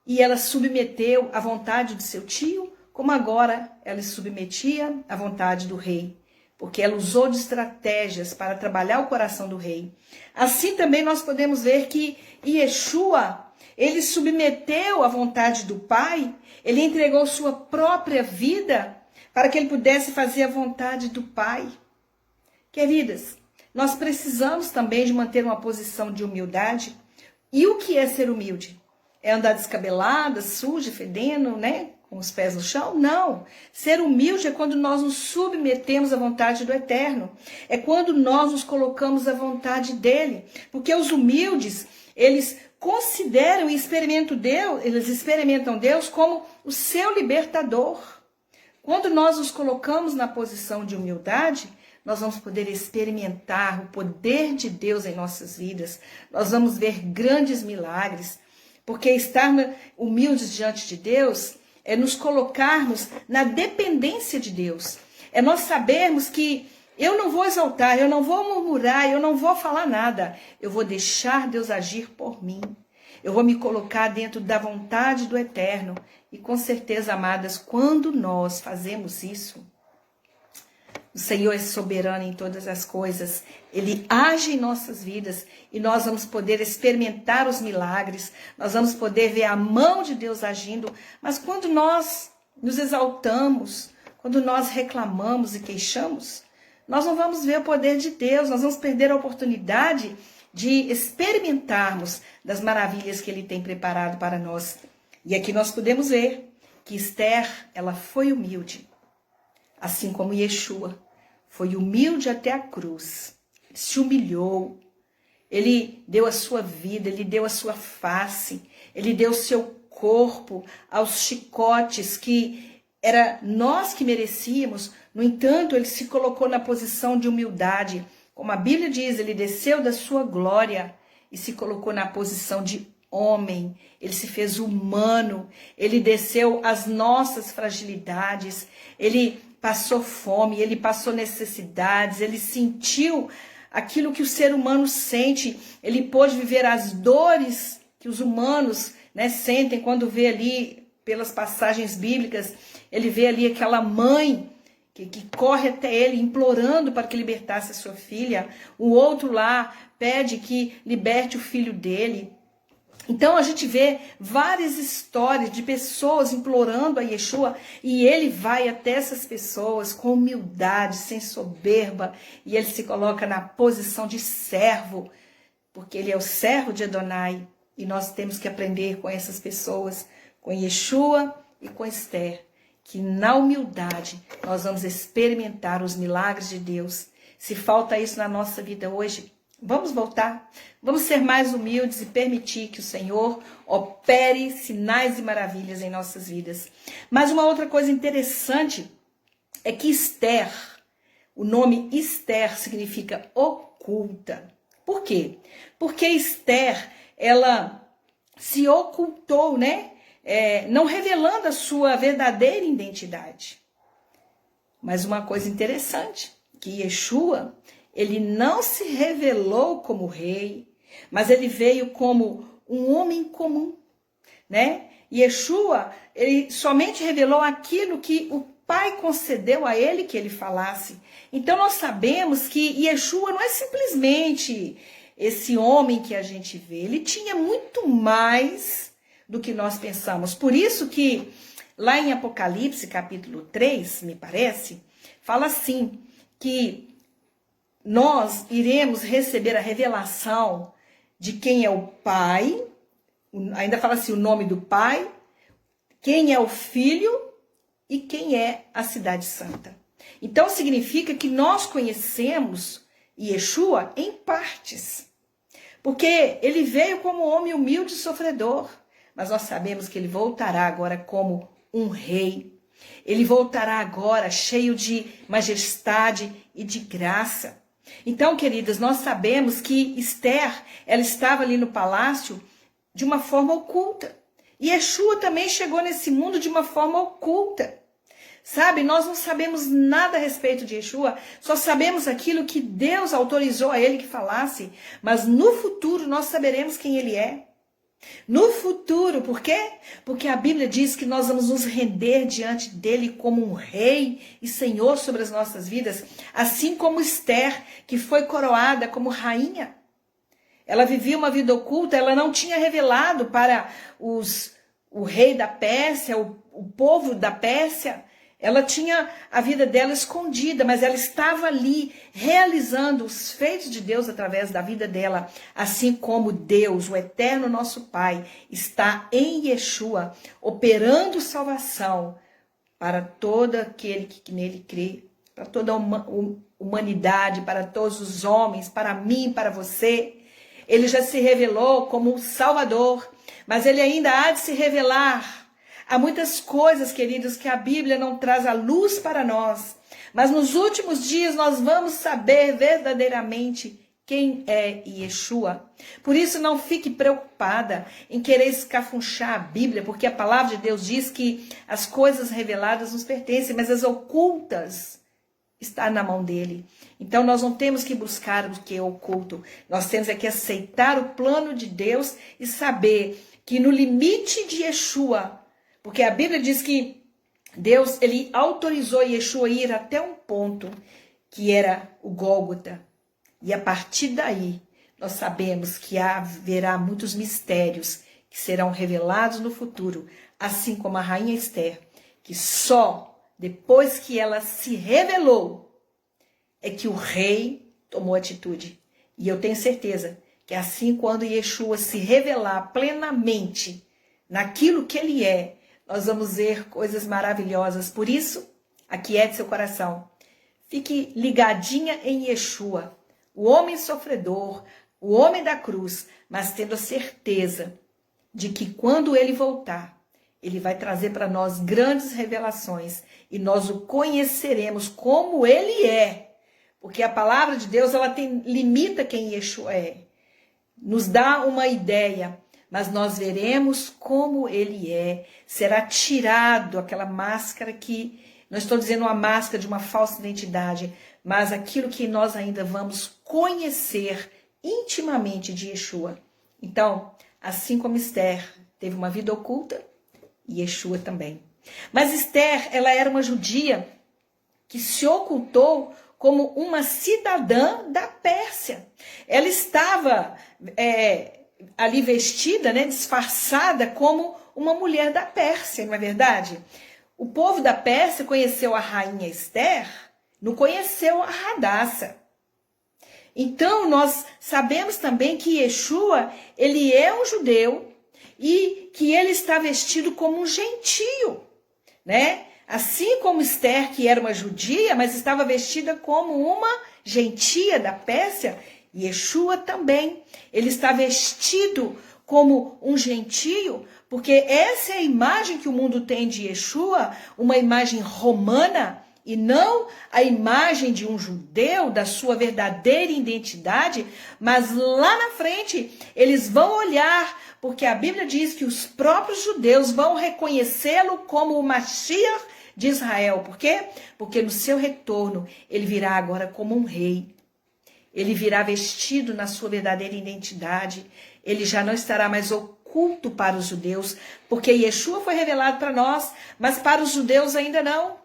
e ela submeteu à vontade do seu tio, como agora ela se submetia à vontade do rei, porque ela usou de estratégias para trabalhar o coração do rei. Assim também nós podemos ver que Yeshua, ele submeteu à vontade do Pai, ele entregou sua própria vida para que ele pudesse fazer a vontade do Pai. Queridas, nós precisamos também de manter uma posição de humildade. E o que é ser humilde? É andar descabelada, suja, fedendo, né? com os pés no chão? Não. Ser humilde é quando nós nos submetemos à vontade do Eterno. É quando nós nos colocamos à vontade dele. Porque os humildes, eles consideram e experimentam Deus como o seu libertador. Quando nós nos colocamos na posição de humildade, nós vamos poder experimentar o poder de Deus em nossas vidas. Nós vamos ver grandes milagres. Porque estar humildes diante de Deus é nos colocarmos na dependência de Deus. É nós sabermos que eu não vou exaltar, eu não vou murmurar, eu não vou falar nada. Eu vou deixar Deus agir por mim. Eu vou me colocar dentro da vontade do Eterno. E com certeza, amadas, quando nós fazemos isso, o Senhor é soberano em todas as coisas. Ele age em nossas vidas e nós vamos poder experimentar os milagres. Nós vamos poder ver a mão de Deus agindo. Mas quando nós nos exaltamos, quando nós reclamamos e queixamos, nós não vamos ver o poder de Deus. Nós vamos perder a oportunidade de experimentarmos das maravilhas que Ele tem preparado para nós. E aqui nós podemos ver que Esther, ela foi humilde. Assim como Yeshua foi humilde até a cruz, se humilhou, ele deu a sua vida, ele deu a sua face, ele deu o seu corpo aos chicotes que era nós que merecíamos. No entanto, ele se colocou na posição de humildade. Como a Bíblia diz, ele desceu da sua glória e se colocou na posição de homem. Ele se fez humano, ele desceu às nossas fragilidades, ele passou fome, ele passou necessidades, ele sentiu aquilo que o ser humano sente, ele pôde viver as dores que os humanos, sentem quando vê ali, pelas passagens bíblicas, ele vê ali aquela mãe que corre até ele implorando para que libertasse a sua filha, o outro lá pede que liberte o filho dele. Então a gente vê várias histórias de pessoas implorando a Yeshua e ele vai até essas pessoas com humildade, sem soberba, e ele se coloca na posição de servo, porque ele é o servo de Adonai e nós temos que aprender com essas pessoas, com Yeshua e com Esther, que na humildade nós vamos experimentar os milagres de Deus. Se falta isso na nossa vida hoje, vamos voltar, vamos ser mais humildes e permitir que o Senhor opere sinais e maravilhas em nossas vidas. Mas uma outra coisa interessante é que Esther, o nome Esther significa oculta. Por quê? Porque Esther, ela se ocultou, não revelando a sua verdadeira identidade. Mas uma coisa interessante, que Yeshua, ele não se revelou como rei, mas ele veio como um homem comum, Yeshua, ele somente revelou aquilo que o Pai concedeu a ele que ele falasse. Então nós sabemos que Yeshua não é simplesmente esse homem que a gente vê, ele tinha muito mais do que nós pensamos. Por isso que lá em Apocalipse, capítulo 3, me parece, fala assim, que nós iremos receber a revelação de quem é o Pai, ainda fala assim o nome do Pai, quem é o Filho e quem é a Cidade Santa. Então significa que nós conhecemos Yeshua em partes, porque ele veio como homem humilde e sofredor, mas nós sabemos que ele voltará agora como um rei. Ele voltará agora cheio de majestade e de graça. Então, queridas, nós sabemos que Esther, ela estava ali no palácio de uma forma oculta. E Yeshua também chegou nesse mundo de uma forma oculta. Sabe, nós não sabemos nada a respeito de Yeshua, só sabemos aquilo que Deus autorizou a ele que falasse. Mas no futuro nós saberemos quem ele é. No futuro, por quê? Porque a Bíblia diz que nós vamos nos render diante dele como um rei e senhor sobre as nossas vidas, assim como Esther, que foi coroada como rainha. Ela vivia uma vida oculta, ela não tinha revelado para o rei da Pérsia, o povo da Pérsia, Ela tinha a vida dela escondida, mas ela estava ali realizando os feitos de Deus através da vida dela, assim como Deus, o eterno nosso Pai, está em Yeshua, operando salvação para todo aquele que nele crê, para toda a humanidade, para todos os homens, para mim, para você. Ele já se revelou como o Salvador, mas ele ainda há de se revelar. Há muitas coisas, queridos, que a Bíblia não traz à luz para nós, mas nos últimos dias nós vamos saber verdadeiramente quem é Yeshua. Por isso não fique preocupada em querer escafunchar a Bíblia, porque a palavra de Deus diz que as coisas reveladas nos pertencem, mas as ocultas estão na mão dele. Então nós não temos que buscar o que é oculto, nós temos é que aceitar o plano de Deus e saber que no limite de Yeshua, porque a Bíblia diz que Deus, ele autorizou Yeshua a ir até um ponto que era o Gólgota. E a partir daí, nós sabemos que haverá muitos mistérios que serão revelados no futuro, assim como a rainha Esther, que só depois que ela se revelou é que o rei tomou atitude. E eu tenho certeza que assim quando Yeshua se revelar plenamente naquilo que ele é, nós vamos ver coisas maravilhosas. Por isso, aquiete seu coração. Fique ligadinha em Yeshua, o homem sofredor, o homem da cruz, mas tendo a certeza de que quando ele voltar, ele vai trazer para nós grandes revelações e nós o conheceremos como ele é. Porque a palavra de Deus, ela limita quem Yeshua é. Nos dá uma ideia, mas nós veremos como ele é. Será tirado aquela máscara que, não estou dizendo uma máscara de uma falsa identidade, mas aquilo que nós ainda vamos conhecer intimamente de Yeshua. Então, assim como Esther teve uma vida oculta, Yeshua também. Mas Esther, ela era uma judia que se ocultou como uma cidadã da Pérsia. Ela estava ali vestida, disfarçada como uma mulher da Pérsia, não é verdade? O povo da Pérsia conheceu a rainha Esther, não conheceu a Radassa. Então nós sabemos também que Yeshua, ele é um judeu e que ele está vestido como um gentio, né? Assim como Esther, que era uma judia, mas estava vestida como uma gentia da Pérsia, Yeshua também, ele está vestido como um gentio, porque essa é a imagem que o mundo tem de Yeshua, uma imagem romana, e não a imagem de um judeu, da sua verdadeira identidade, mas lá na frente eles vão olhar, porque a Bíblia diz que os próprios judeus vão reconhecê-lo como o Mashiach de Israel. Por quê? Porque no seu retorno ele virá agora como um rei. Ele virá vestido na sua verdadeira identidade. Ele já não estará mais oculto para os judeus, porque Yeshua foi revelado para nós, mas para os judeus ainda não.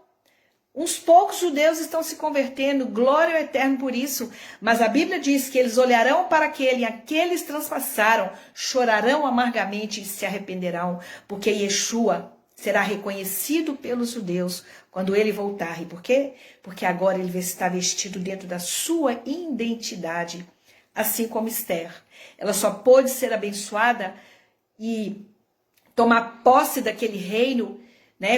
Uns poucos judeus estão se convertendo, glória ao Eterno por isso. Mas a Bíblia diz que eles olharão para aquele, aqueles transpassaram, chorarão amargamente e se arrependerão, porque Yeshua será reconhecido pelos judeus quando ele voltar. E por quê? Porque agora ele está vestido dentro da sua identidade, assim como Esther. Ela só pôde ser abençoada e tomar posse daquele reino,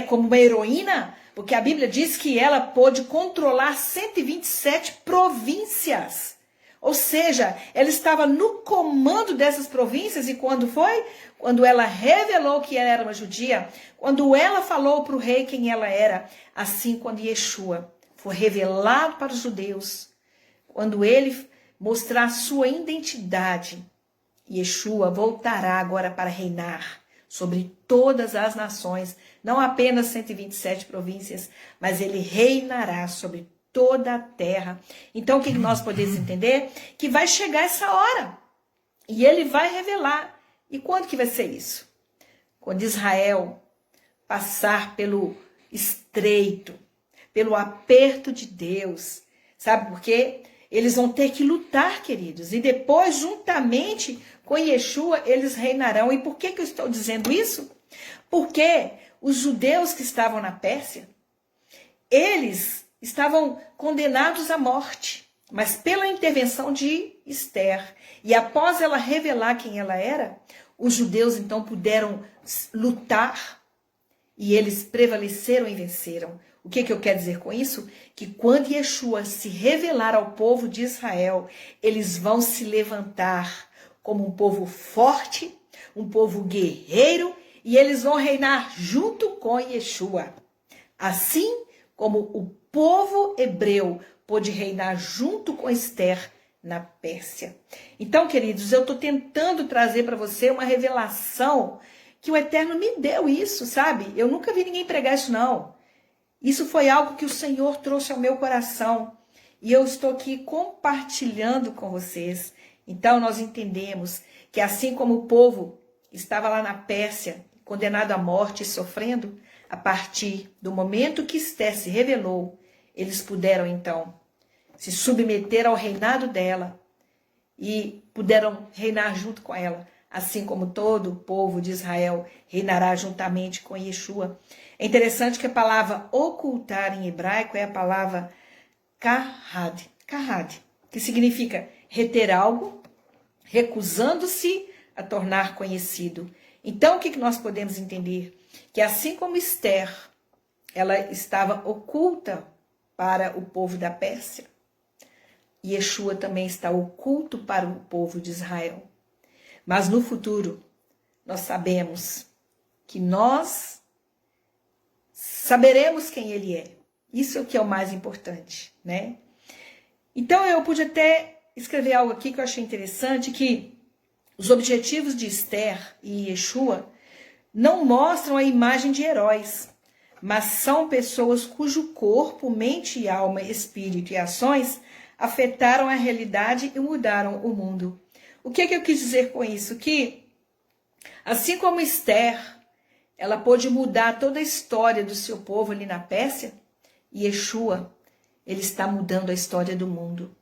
como uma heroína, porque a Bíblia diz que ela pôde controlar 127 províncias. Ou seja, ela estava no comando dessas províncias. E quando foi? Quando ela revelou que ela era uma judia, quando ela falou para o rei quem ela era. Assim, quando Yeshua for revelado para os judeus, quando ele mostrar a sua identidade, Yeshua voltará agora para reinar sobre todas as nações, não apenas 127 províncias, mas ele reinará sobre toda a terra. Então o que nós podemos entender? Que vai chegar essa hora e ele vai revelar. E quando que vai ser isso? Quando Israel passar pelo estreito, pelo aperto de Deus. Sabe por quê? Eles vão ter que lutar, queridos, e depois, juntamente com Yeshua, eles reinarão. E por que eu estou dizendo isso? Porque os judeus que estavam na Pérsia, eles estavam condenados à morte, mas pela intervenção de Esther, e após ela revelar quem ela era, os judeus então puderam lutar e eles prevaleceram e venceram. O que eu quero dizer com isso? Que quando Yeshua se revelar ao povo de Israel, eles vão se levantar como um povo forte, um povo guerreiro, e eles vão reinar junto com Yeshua. Assim como o povo hebreu pôde reinar junto com Esther na Pérsia. Então, queridos, eu estou tentando trazer para você uma revelação que o Eterno me deu isso, sabe? Eu nunca vi ninguém pregar isso, não. Isso foi algo que o Senhor trouxe ao meu coração. E eu estou aqui compartilhando com vocês. Então, nós entendemos que assim como o povo estava lá na Pérsia, condenado à morte e sofrendo, a partir do momento que Esther se revelou, eles puderam então se submeter ao reinado dela e puderam reinar junto com ela, assim como todo o povo de Israel reinará juntamente com Yeshua. É interessante que a palavra ocultar em hebraico é a palavra kahad, que significa reter algo, recusando-se a tornar conhecido. Então, o que nós podemos entender? Que assim como Esther, ela estava oculta para o povo da Pérsia, Yeshua também está oculto para o povo de Israel. Mas no futuro, nós sabemos que nós saberemos quem ele é. Isso é o que é o mais importante, né? Então eu pude até escrever algo aqui que eu achei interessante, que os objetivos de Esther e Yeshua não mostram a imagem de heróis, mas são pessoas cujo corpo, mente, alma, espírito e ações afetaram a realidade e mudaram o mundo. O que eu quis dizer com isso? Que, assim como Esther, ela pôde mudar toda a história do seu povo ali na Pérsia, e Yeshua, ele está mudando a história do mundo.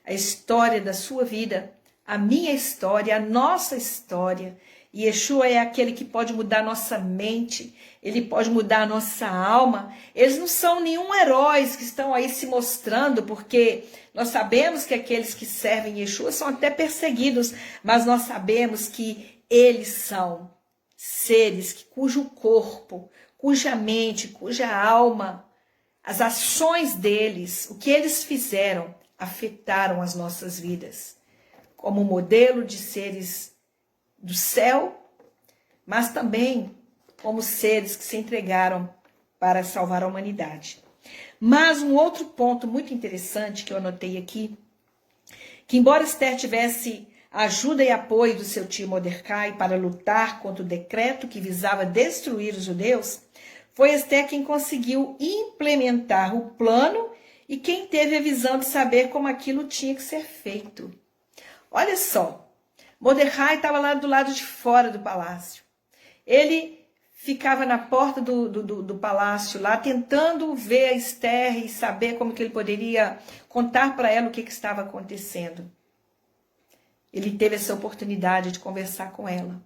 A história da sua vida, a minha história, a nossa história. E Yeshua é aquele que pode mudar a nossa mente, ele pode mudar a nossa alma. Eles não são nenhum heróis que estão aí se mostrando, porque nós sabemos que aqueles que servem Yeshua são até perseguidos, mas nós sabemos que eles são seres cujo corpo, cuja mente, cuja alma, as ações deles, o que eles fizeram, afetaram as nossas vidas. Como modelo de seres do céu, mas também como seres que se entregaram para salvar a humanidade. Mas um outro ponto muito interessante que eu anotei aqui, que embora Esther tivesse a ajuda e apoio do seu tio Mordecai para lutar contra o decreto que visava destruir os judeus, foi Esther quem conseguiu implementar o plano e quem teve a visão de saber como aquilo tinha que ser feito. Olha só, Mordecai estava lá do lado de fora do palácio. Ele ficava na porta do palácio lá, tentando ver a Esther e saber como que ele poderia contar para ela o que estava acontecendo. Ele teve essa oportunidade de conversar com ela.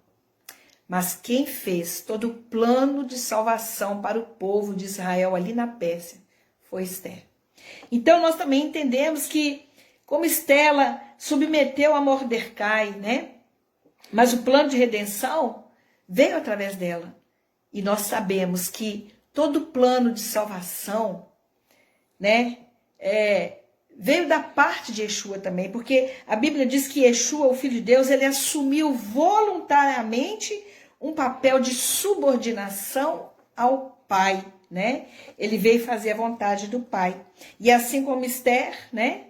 Mas quem fez todo o plano de salvação para o povo de Israel ali na Pérsia foi Esther. Então nós também entendemos que, como Esther submeteu a Mordecai, né? Mas o plano de redenção veio através dela. E nós sabemos que todo o plano de salvação, né, veio da parte de Yeshua também, porque a Bíblia diz que Yeshua, o Filho de Deus, ele assumiu voluntariamente um papel de subordinação ao Pai, né? Ele veio fazer a vontade do Pai. E assim como Esther, né,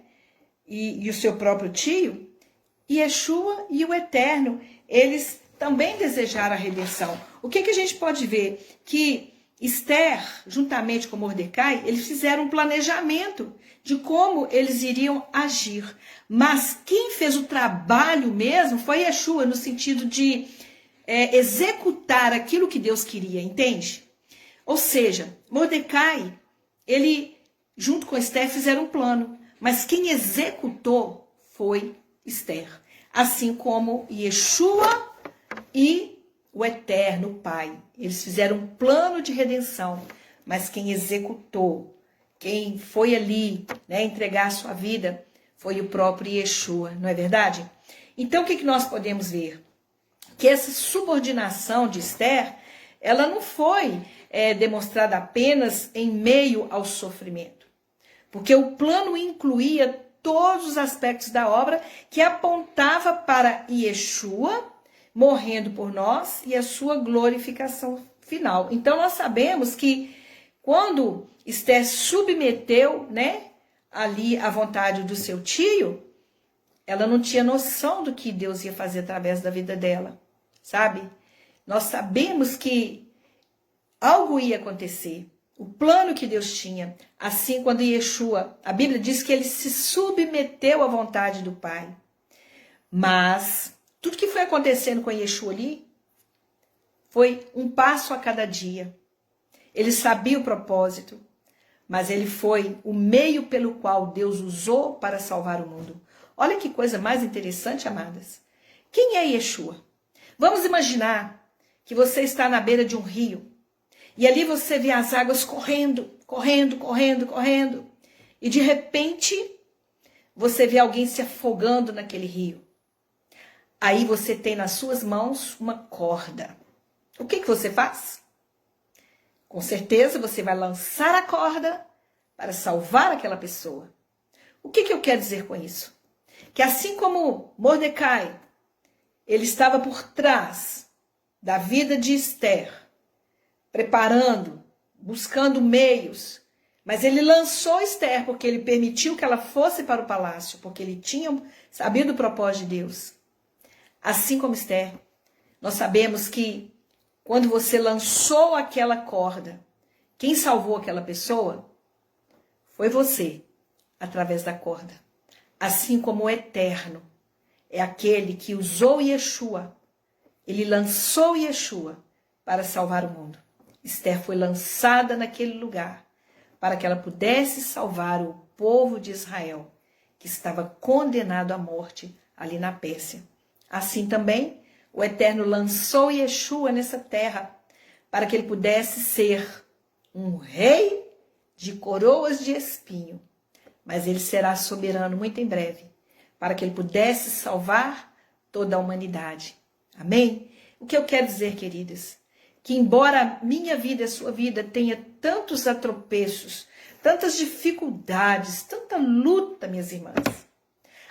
e o seu próprio tio, Yeshua e o Eterno, eles também desejaram a redenção. O que a gente pode ver? Que Esther, juntamente com Mordecai, eles fizeram um planejamento de como eles iriam agir. Mas quem fez o trabalho mesmo foi Yeshua, no sentido de executar aquilo que Deus queria, entende? Ou seja, Mordecai, ele, junto com Esther, fizeram um plano. Mas quem executou foi Esther. Assim como Yeshua e o Eterno Pai. Eles fizeram um plano de redenção, mas quem executou quem foi ali, né, entregar a sua vida foi o próprio Yeshua, não é verdade? Então o que nós podemos ver? Que essa subordinação de Esther, ela não foi demonstrada apenas em meio ao sofrimento, porque o plano incluía todos os aspectos da obra que apontava para Yeshua morrendo por nós e a sua glorificação final. Então nós sabemos que quando Esther submeteu, né, ali a vontade do seu tio, ela não tinha noção do que Deus ia fazer através da vida dela, sabe? Nós sabemos que algo ia acontecer, o plano que Deus tinha. Assim, quando Yeshua, a Bíblia diz que ele se submeteu à vontade do Pai. Mas tudo que foi acontecendo com Yeshua ali foi um passo a cada dia. Ele sabia o propósito, mas ele foi o meio pelo qual Deus usou para salvar o mundo. Olha que coisa mais interessante, amadas. Quem é Yeshua? Vamos imaginar que você está na beira de um rio e ali você vê as águas correndo, correndo, correndo, correndo. E de repente você vê alguém se afogando naquele rio. Aí você tem nas suas mãos uma corda. O que você faz? Com certeza você vai lançar a corda para salvar aquela pessoa. O que eu quero dizer com isso? Que assim como Mordecai, ele estava por trás da vida de Esther, preparando, buscando meios, mas ele lançou Esther porque ele permitiu que ela fosse para o palácio, porque ele tinha sabido o propósito de Deus. Assim como Esther, nós sabemos que quando você lançou aquela corda, quem salvou aquela pessoa foi você, através da corda. Assim como o Eterno é aquele que usou Yeshua, ele lançou Yeshua para salvar o mundo. Esther foi lançada naquele lugar para que ela pudesse salvar o povo de Israel, que estava condenado à morte ali na Pérsia. Assim também, o Eterno lançou Yeshua nessa terra para que ele pudesse ser um rei de coroas de espinho. Mas ele será soberano muito em breve, para que ele pudesse salvar toda a humanidade. Amém? O que eu quero dizer, queridas? Que embora a minha vida e a sua vida tenha tantos atropeços, tantas dificuldades, tanta luta, minhas irmãs,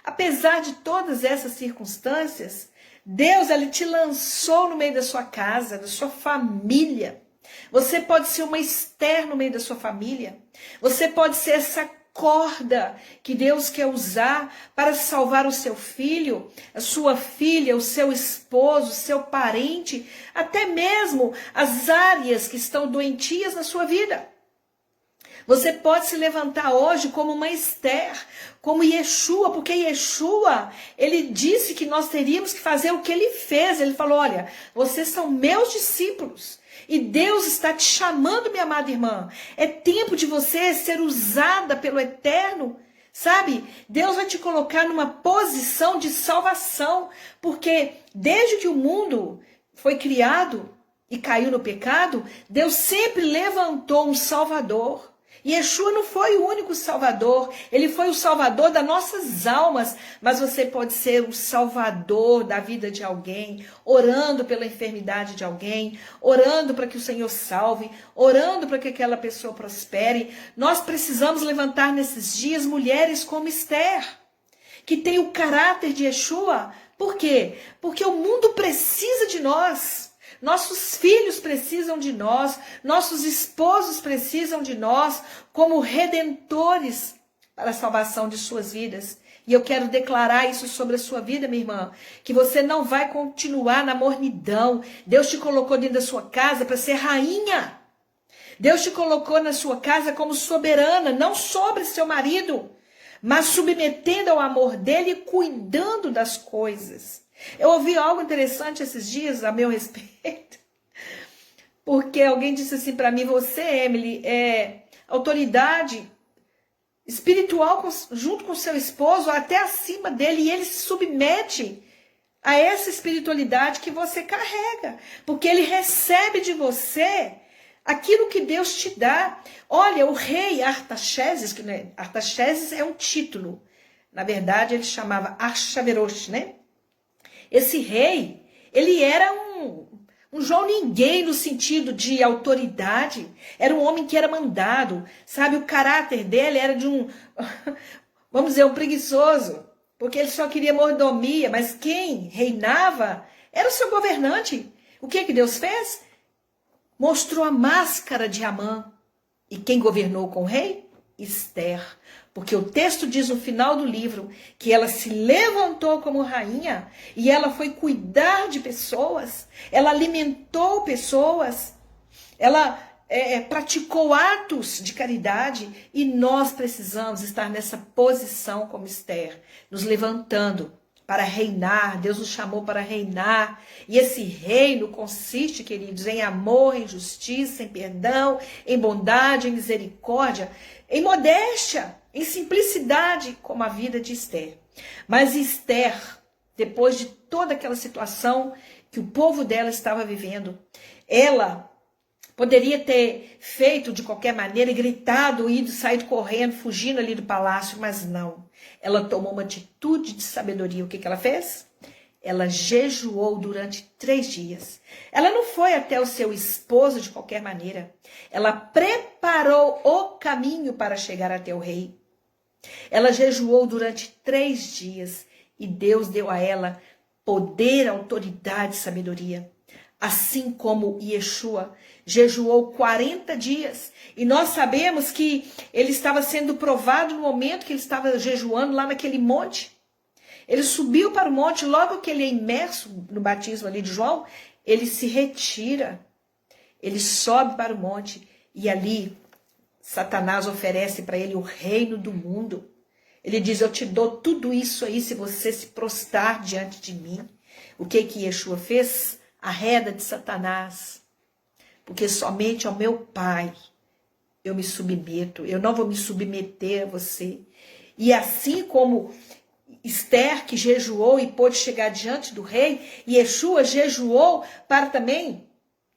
apesar de todas essas circunstâncias, Deus, ele te lançou no meio da sua casa, da sua família. Você pode ser uma Esther no meio da sua família. Você pode ser essa corda que Deus quer usar para salvar o seu filho, a sua filha, o seu esposo, o seu parente, até mesmo as áreas que estão doentias na sua vida. Você pode se levantar hoje como uma Esther, como Yeshua, porque Yeshua, ele disse que nós teríamos que fazer o que ele fez. Ele falou, olha, vocês são meus discípulos e Deus está te chamando, minha amada irmã. É tempo de você ser usada pelo Eterno, sabe? Deus vai te colocar numa posição de salvação, porque desde que o mundo foi criado e caiu no pecado, Deus sempre levantou um Salvador. E Yeshua não foi o único Salvador, ele foi o Salvador das nossas almas, mas você pode ser o Salvador da vida de alguém, orando pela enfermidade de alguém, orando para que o Senhor salve, orando para que aquela pessoa prospere. Nós precisamos levantar nesses dias mulheres como Esther, que tem o caráter de Yeshua. Por quê? Porque o mundo precisa de nós. Nossos filhos precisam de nós, nossos esposos precisam de nós como redentores para a salvação de suas vidas. E eu quero declarar isso sobre a sua vida, minha irmã, que você não vai continuar na mornidão. Deus te colocou dentro da sua casa para ser rainha. Deus te colocou na sua casa como soberana, não sobre seu marido, mas submetendo ao amor dele e cuidando das coisas. Eu ouvi algo interessante esses dias a meu respeito, porque alguém disse assim para mim, você, Emily, é autoridade espiritual junto com seu esposo, até acima dele, e ele se submete a essa espiritualidade que você carrega, porque ele recebe de você aquilo que Deus te dá. Olha, o rei Artaxerxes, que né, Artaxerxes é um título. Na verdade, ele chamava Axaverosh, né? Esse rei, ele era um João Ninguém no sentido de autoridade. Era um homem que era mandado, sabe? O caráter dele era de um, vamos dizer, um preguiçoso, porque ele só queria mordomia, mas quem reinava era o seu governante. O que Deus fez? Mostrou a máscara de Amã. E quem governou com o rei? Esther. Porque o texto diz no final do livro que ela se levantou como rainha e ela foi cuidar de pessoas, ela alimentou pessoas, ela praticou atos de caridade, e nós precisamos estar nessa posição como Esther, nos levantando para reinar. Deus nos chamou para reinar, e esse reino consiste, queridos, em amor, em justiça, em perdão, em bondade, em misericórdia, em modéstia, em simplicidade, como a vida de Esther. Mas Esther, depois de toda aquela situação que o povo dela estava vivendo, ela poderia ter feito de qualquer maneira, gritado, ido, saído correndo, fugindo ali do palácio, mas não. Ela tomou uma atitude de sabedoria. O que ela fez? Ela jejuou durante 3 dias. Ela não foi até o seu esposo de qualquer maneira. Ela preparou o caminho para chegar até o rei. Ela jejuou durante 3 dias e Deus deu a ela poder, autoridade e sabedoria. Assim como Yeshua jejuou 40 dias. E nós sabemos que ele estava sendo provado no momento que ele estava jejuando lá naquele monte. Ele subiu para o monte, logo que ele é imerso no batismo ali de João, ele se retira. Ele sobe para o monte e ali Satanás oferece para ele o reino do mundo. Ele diz: eu te dou tudo isso aí se você se prostrar diante de mim. O que Yeshua fez? Arreda de Satanás. Porque somente ao meu Pai eu me submeto. Eu não vou me submeter a você. E assim como Esther, que jejuou e pôde chegar diante do rei, Yeshua jejuou para também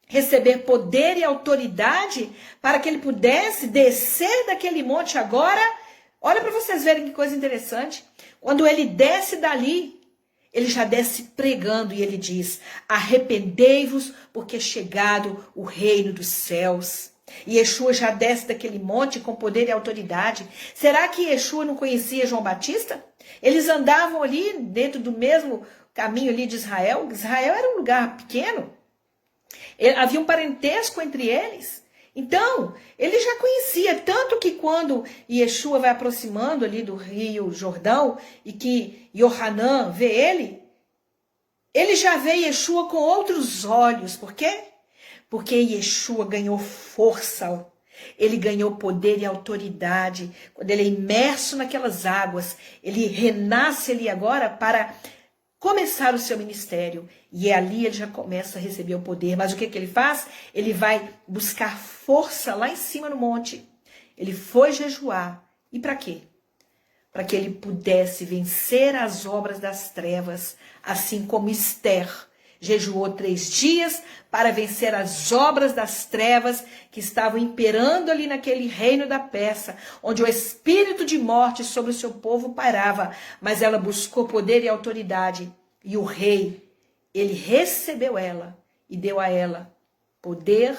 receber poder e autoridade para que ele pudesse descer daquele monte agora. Olha para vocês verem que coisa interessante. Quando ele desce dali, ele já desce pregando e ele diz: arrependei-vos, porque é chegado o reino dos céus. E Yeshua já desce daquele monte com poder e autoridade. Será que Yeshua não conhecia João Batista? Eles andavam ali dentro do mesmo caminho ali de Israel. Israel era um lugar pequeno. Havia um parentesco entre eles. Então, ele já conhecia, tanto que quando Yeshua vai aproximando ali do rio Jordão e que Yohanan vê ele já vê Yeshua com outros olhos. Por quê? Porque Yeshua ganhou força, ele ganhou poder e autoridade. Quando ele é imerso naquelas águas, ele renasce ali agora para começar o seu ministério. E ali ele já começa a receber o poder. Mas o que ele faz? Ele vai buscar força lá em cima no monte. Ele foi jejuar. E para quê? Para que ele pudesse vencer as obras das trevas, assim como Esther jejuou 3 dias para vencer as obras das trevas que estavam imperando ali naquele reino da Pérsia, onde o espírito de morte sobre o seu povo pairava. Mas ela buscou poder e autoridade. E o rei, ele recebeu ela e deu a ela poder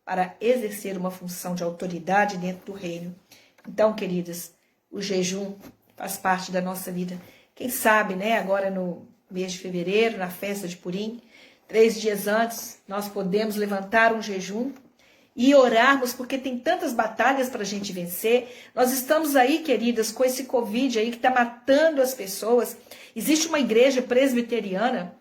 para exercer uma função de autoridade dentro do reino. Então, queridas, o jejum faz parte da nossa vida. Quem sabe, né, agora no mês de fevereiro, na festa de Purim, 3 dias antes, nós podemos levantar um jejum e orarmos, porque tem tantas batalhas para a gente vencer. Nós estamos aí, queridas, com esse Covid aí que está matando as pessoas. Existe uma igreja presbiteriana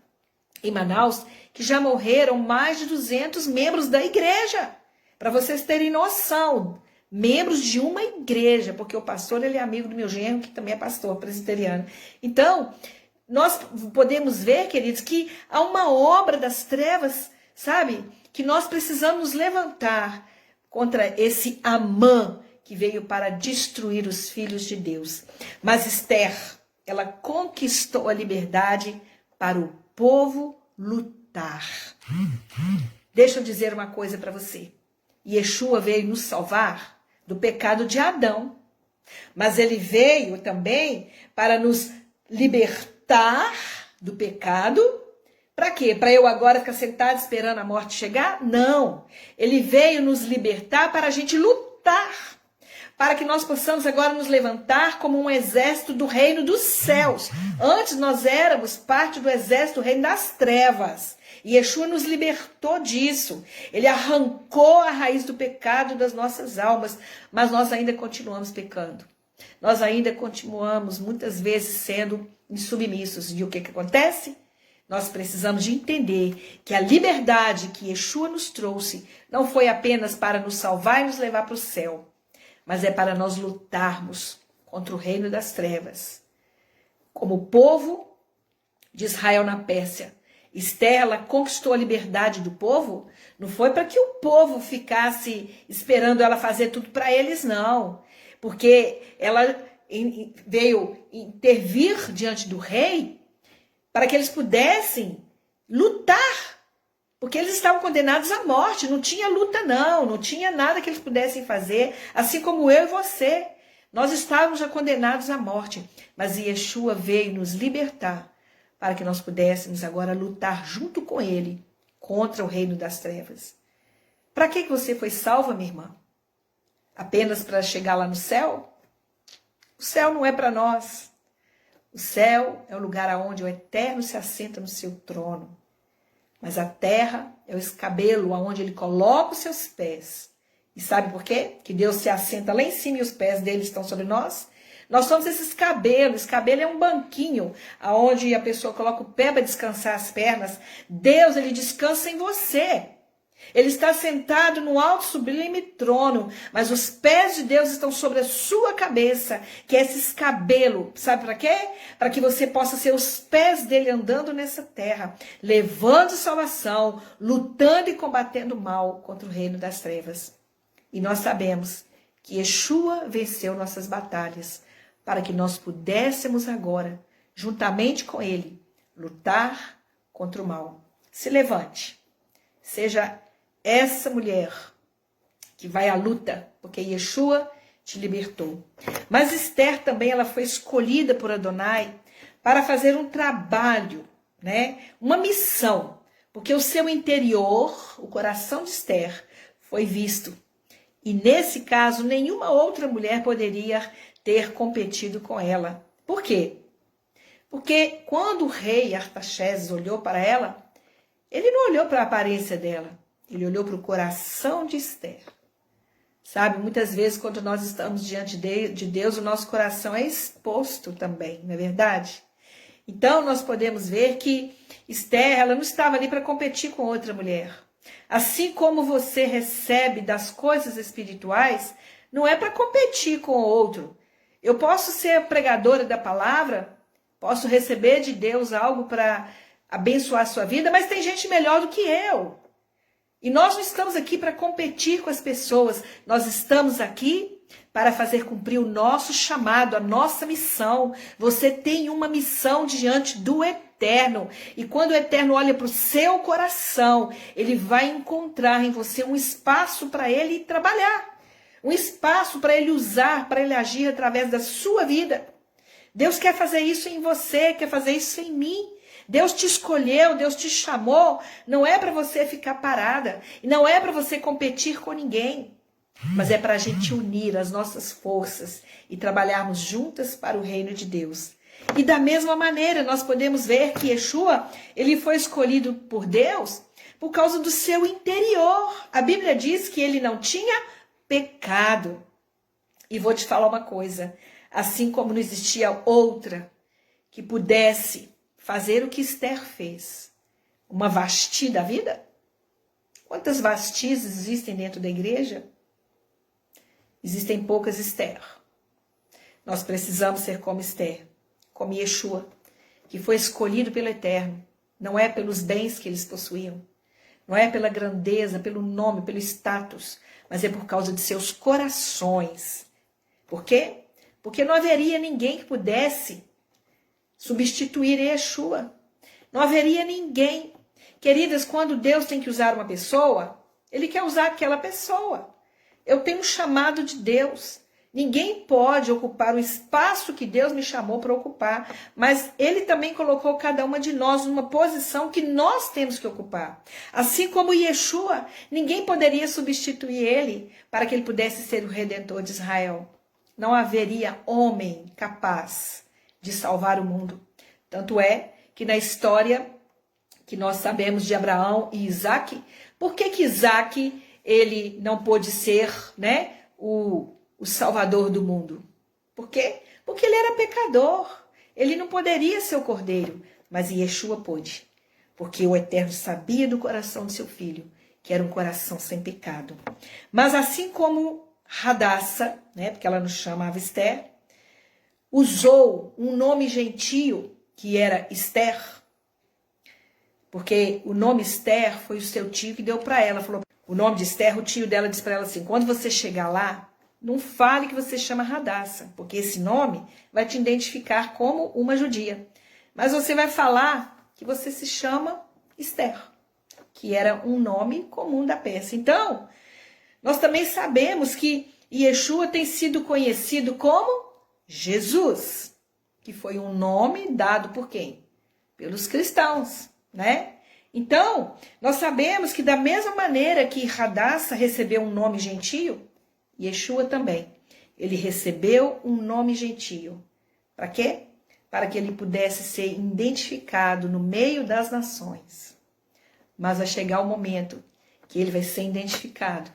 em Manaus que já morreram mais de 200 membros da igreja. Para vocês terem noção, membros de uma igreja, porque o pastor ele é amigo do meu genro, que também é pastor presbiteriano. Então, nós podemos ver, queridos, que há uma obra das trevas, sabe? Que nós precisamos nos levantar contra esse Amã que veio para destruir os filhos de Deus. Mas Esther, ela conquistou a liberdade para o povo lutar. Deixa eu dizer uma coisa para você. Yeshua veio nos salvar do pecado de Adão. Mas ele veio também para nos libertar do pecado. Para quê? Para eu agora ficar sentado esperando a morte chegar? Não. Ele veio nos libertar para a gente lutar. Para que nós possamos agora nos levantar como um exército do reino dos céus. Antes nós éramos parte do exército do reino das trevas. E Yeshua nos libertou disso. Ele arrancou a raiz do pecado das nossas almas. Mas nós ainda continuamos pecando. Nós ainda continuamos muitas vezes sendo insubmissos. E o que acontece? Nós precisamos de entender que a liberdade que Yeshua nos trouxe não foi apenas para nos salvar e nos levar para o céu, mas é para nós lutarmos contra o reino das trevas. Como o povo de Israel na Pérsia, Esther, ela conquistou a liberdade do povo, não foi para que o povo ficasse esperando ela fazer tudo para eles, não. Porque ela veio intervir diante do rei para que eles pudessem lutar. Porque eles estavam condenados à morte, não tinha luta não tinha nada que eles pudessem fazer, assim como eu e você. Nós estávamos já condenados à morte, mas Yeshua veio nos libertar para que nós pudéssemos agora lutar junto com ele contra o reino das trevas. Para que você foi salva, minha irmã? Apenas para chegar lá no céu? O céu não é para nós. O céu é o lugar onde o Eterno se assenta no seu trono. Mas a terra é o escabelo aonde ele coloca os seus pés. E sabe por quê? Que Deus se assenta lá em cima e os pés dele estão sobre nós? Nós somos esse escabelo. Escabelo é um banquinho aonde a pessoa coloca o pé para descansar as pernas. Deus, ele descansa em você. Ele está sentado no alto sublime trono, mas os pés de Deus estão sobre a sua cabeça, que é esse escabelo. Sabe para quê? Para que você possa ser os pés dele andando nessa terra, levando salvação, lutando e combatendo o mal contra o reino das trevas. E nós sabemos que Yeshua venceu nossas batalhas, para que nós pudéssemos agora, juntamente com ele, lutar contra o mal. Se levante, seja essa mulher que vai à luta, porque Yeshua te libertou. Mas Esther também, ela foi escolhida por Adonai para fazer um trabalho, né? Uma missão, porque o seu interior, o coração de Esther, foi visto. E nesse caso, nenhuma outra mulher poderia ter competido com ela. Por quê? Porque quando o rei Artaxerxes olhou para ela, ele não olhou para a aparência dela. Ele olhou para o coração de Esther. Sabe, muitas vezes quando nós estamos diante de Deus, o nosso coração é exposto também, não é verdade? Então nós podemos ver que Esther, ela não estava ali para competir com outra mulher. Assim como você recebe das coisas espirituais, não é para competir com o outro. Eu posso ser pregadora da palavra, posso receber de Deus algo para abençoar a sua vida, mas tem gente melhor do que eu. E nós não estamos aqui para competir com as pessoas, nós estamos aqui para fazer cumprir o nosso chamado, a nossa missão. Você tem uma missão diante do Eterno. E quando o Eterno olha para o seu coração, ele vai encontrar em você um espaço para ele trabalhar. Um espaço para ele usar, para ele agir através da sua vida. Deus quer fazer isso em você, quer fazer isso em mim. Deus te escolheu, Deus te chamou, não é para você ficar parada, e não é para você competir com ninguém, mas é para a gente unir as nossas forças e trabalharmos juntas para o reino de Deus. E da mesma maneira, nós podemos ver que Yeshua, ele foi escolhido por Deus por causa do seu interior. A Bíblia diz que ele não tinha pecado. E vou te falar uma coisa, assim como não existia outra que pudesse fazer o que Esther fez. Uma Vasti da vida? Quantas Vastis existem dentro da igreja? Existem poucas Esther. Nós precisamos ser como Esther, como Yeshua, que foi escolhido pelo Eterno. Não é pelos bens que eles possuíam, não é pela grandeza, pelo nome, pelo status, mas é por causa de seus corações. Por quê? Porque não haveria ninguém que pudesse substituir Yeshua. Não haveria ninguém. Queridas, quando Deus tem que usar uma pessoa, Ele quer usar aquela pessoa. Eu tenho um chamado de Deus. Ninguém pode ocupar o espaço que Deus me chamou para ocupar, mas Ele também colocou cada uma de nós numa posição que nós temos que ocupar. Assim como Yeshua, ninguém poderia substituir Ele para que Ele pudesse ser o Redentor de Israel. Não haveria homem capaz de salvar o mundo. Tanto é que na história que nós sabemos de Abraão e Isaac, por que Isaac ele não pôde ser, né, o salvador do mundo? Por quê? Porque ele era pecador. Ele não poderia ser o cordeiro, mas Yeshua pôde. Porque o Eterno sabia do coração do seu filho, que era um coração sem pecado. Mas assim como Hadassah, né, porque ela nos chamava Esther, usou um nome gentio, que era Esther, porque o nome Esther foi o seu tio que deu para ela. Falou, o nome de Esther, o tio dela disse para ela assim, quando você chegar lá, não fale que você chama Hadassah, porque esse nome vai te identificar como uma judia. Mas você vai falar que você se chama Esther, que era um nome comum da Pérsia. Então, nós também sabemos que Yeshua tem sido conhecido como Jesus, que foi um nome dado por quem? Pelos cristãos, né? Então, nós sabemos que da mesma maneira que Hadassah recebeu um nome gentio, Yeshua também. Ele recebeu um nome gentio. Para quê? Para que ele pudesse ser identificado no meio das nações. Mas vai chegar o momento que ele vai ser identificado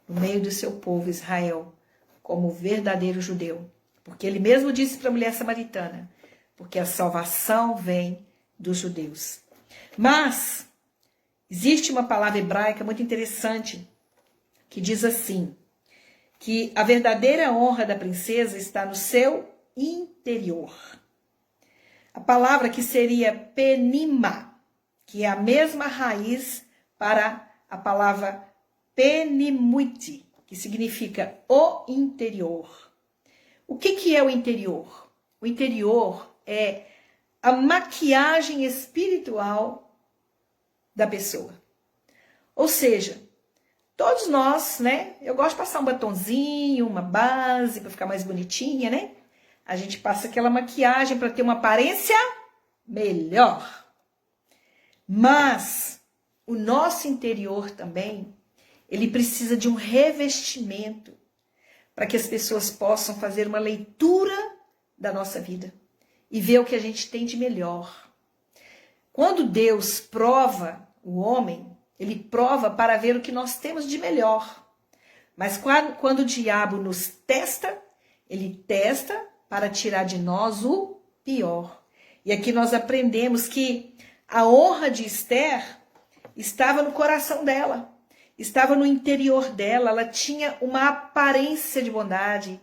no meio do seu povo Israel como o verdadeiro judeu. Porque ele mesmo disse para a mulher samaritana, porque a salvação vem dos judeus. Mas existe uma palavra hebraica muito interessante que diz assim, que a verdadeira honra da princesa está no seu interior. A palavra que seria penima, que é a mesma raiz para a palavra penimuti, que significa o interior. O que é o interior? O interior é a maquiagem espiritual da pessoa. Ou seja, todos nós, né? Eu gosto de passar um batonzinho, uma base para ficar mais bonitinha, né? A gente passa aquela maquiagem para ter uma aparência melhor. Mas o nosso interior também, ele precisa de um revestimento para que as pessoas possam fazer uma leitura da nossa vida e ver o que a gente tem de melhor. Quando Deus prova o homem, ele prova para ver o que nós temos de melhor. Mas quando o diabo nos testa, ele testa para tirar de nós o pior. E aqui nós aprendemos que a honra de Esther estava no coração dela, estava no interior dela, ela tinha uma aparência de bondade.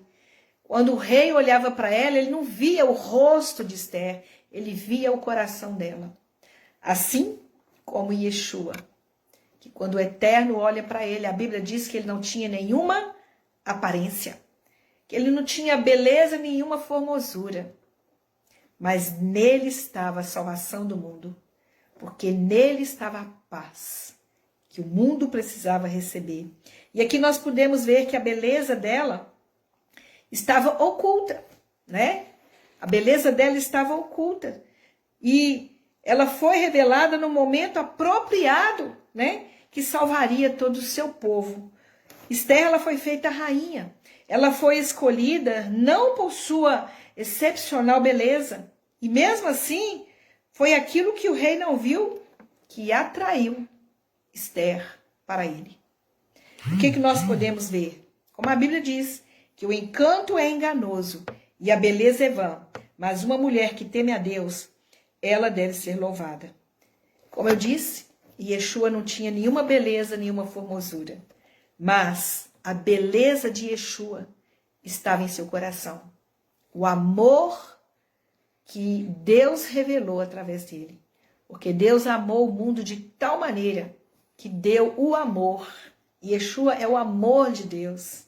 Quando o rei olhava para ela, ele não via o rosto de Esther, ele via o coração dela. Assim como Yeshua, que quando o Eterno olha para ele, a Bíblia diz que ele não tinha nenhuma aparência, que ele não tinha beleza, nenhuma formosura, mas nele estava a salvação do mundo, porque nele estava a paz que o mundo precisava receber. E aqui nós podemos ver que a beleza dela estava oculta, né? A beleza dela estava oculta. E ela foi revelada no momento apropriado, né? Que salvaria todo o seu povo. Esther, ela foi feita rainha. Ela foi escolhida não por sua excepcional beleza. E mesmo assim, foi aquilo que o rei não viu que atraiu Esther para ele. O que nós podemos ver? Como a Bíblia diz, que o encanto é enganoso e a beleza é vã, mas uma mulher que teme a Deus, ela deve ser louvada. Como eu disse, Yeshua não tinha nenhuma beleza, nenhuma formosura, mas a beleza de Yeshua estava em seu coração. O amor que Deus revelou através dele. Porque Deus amou o mundo de tal maneira que deu o amor. Yeshua é o amor de Deus.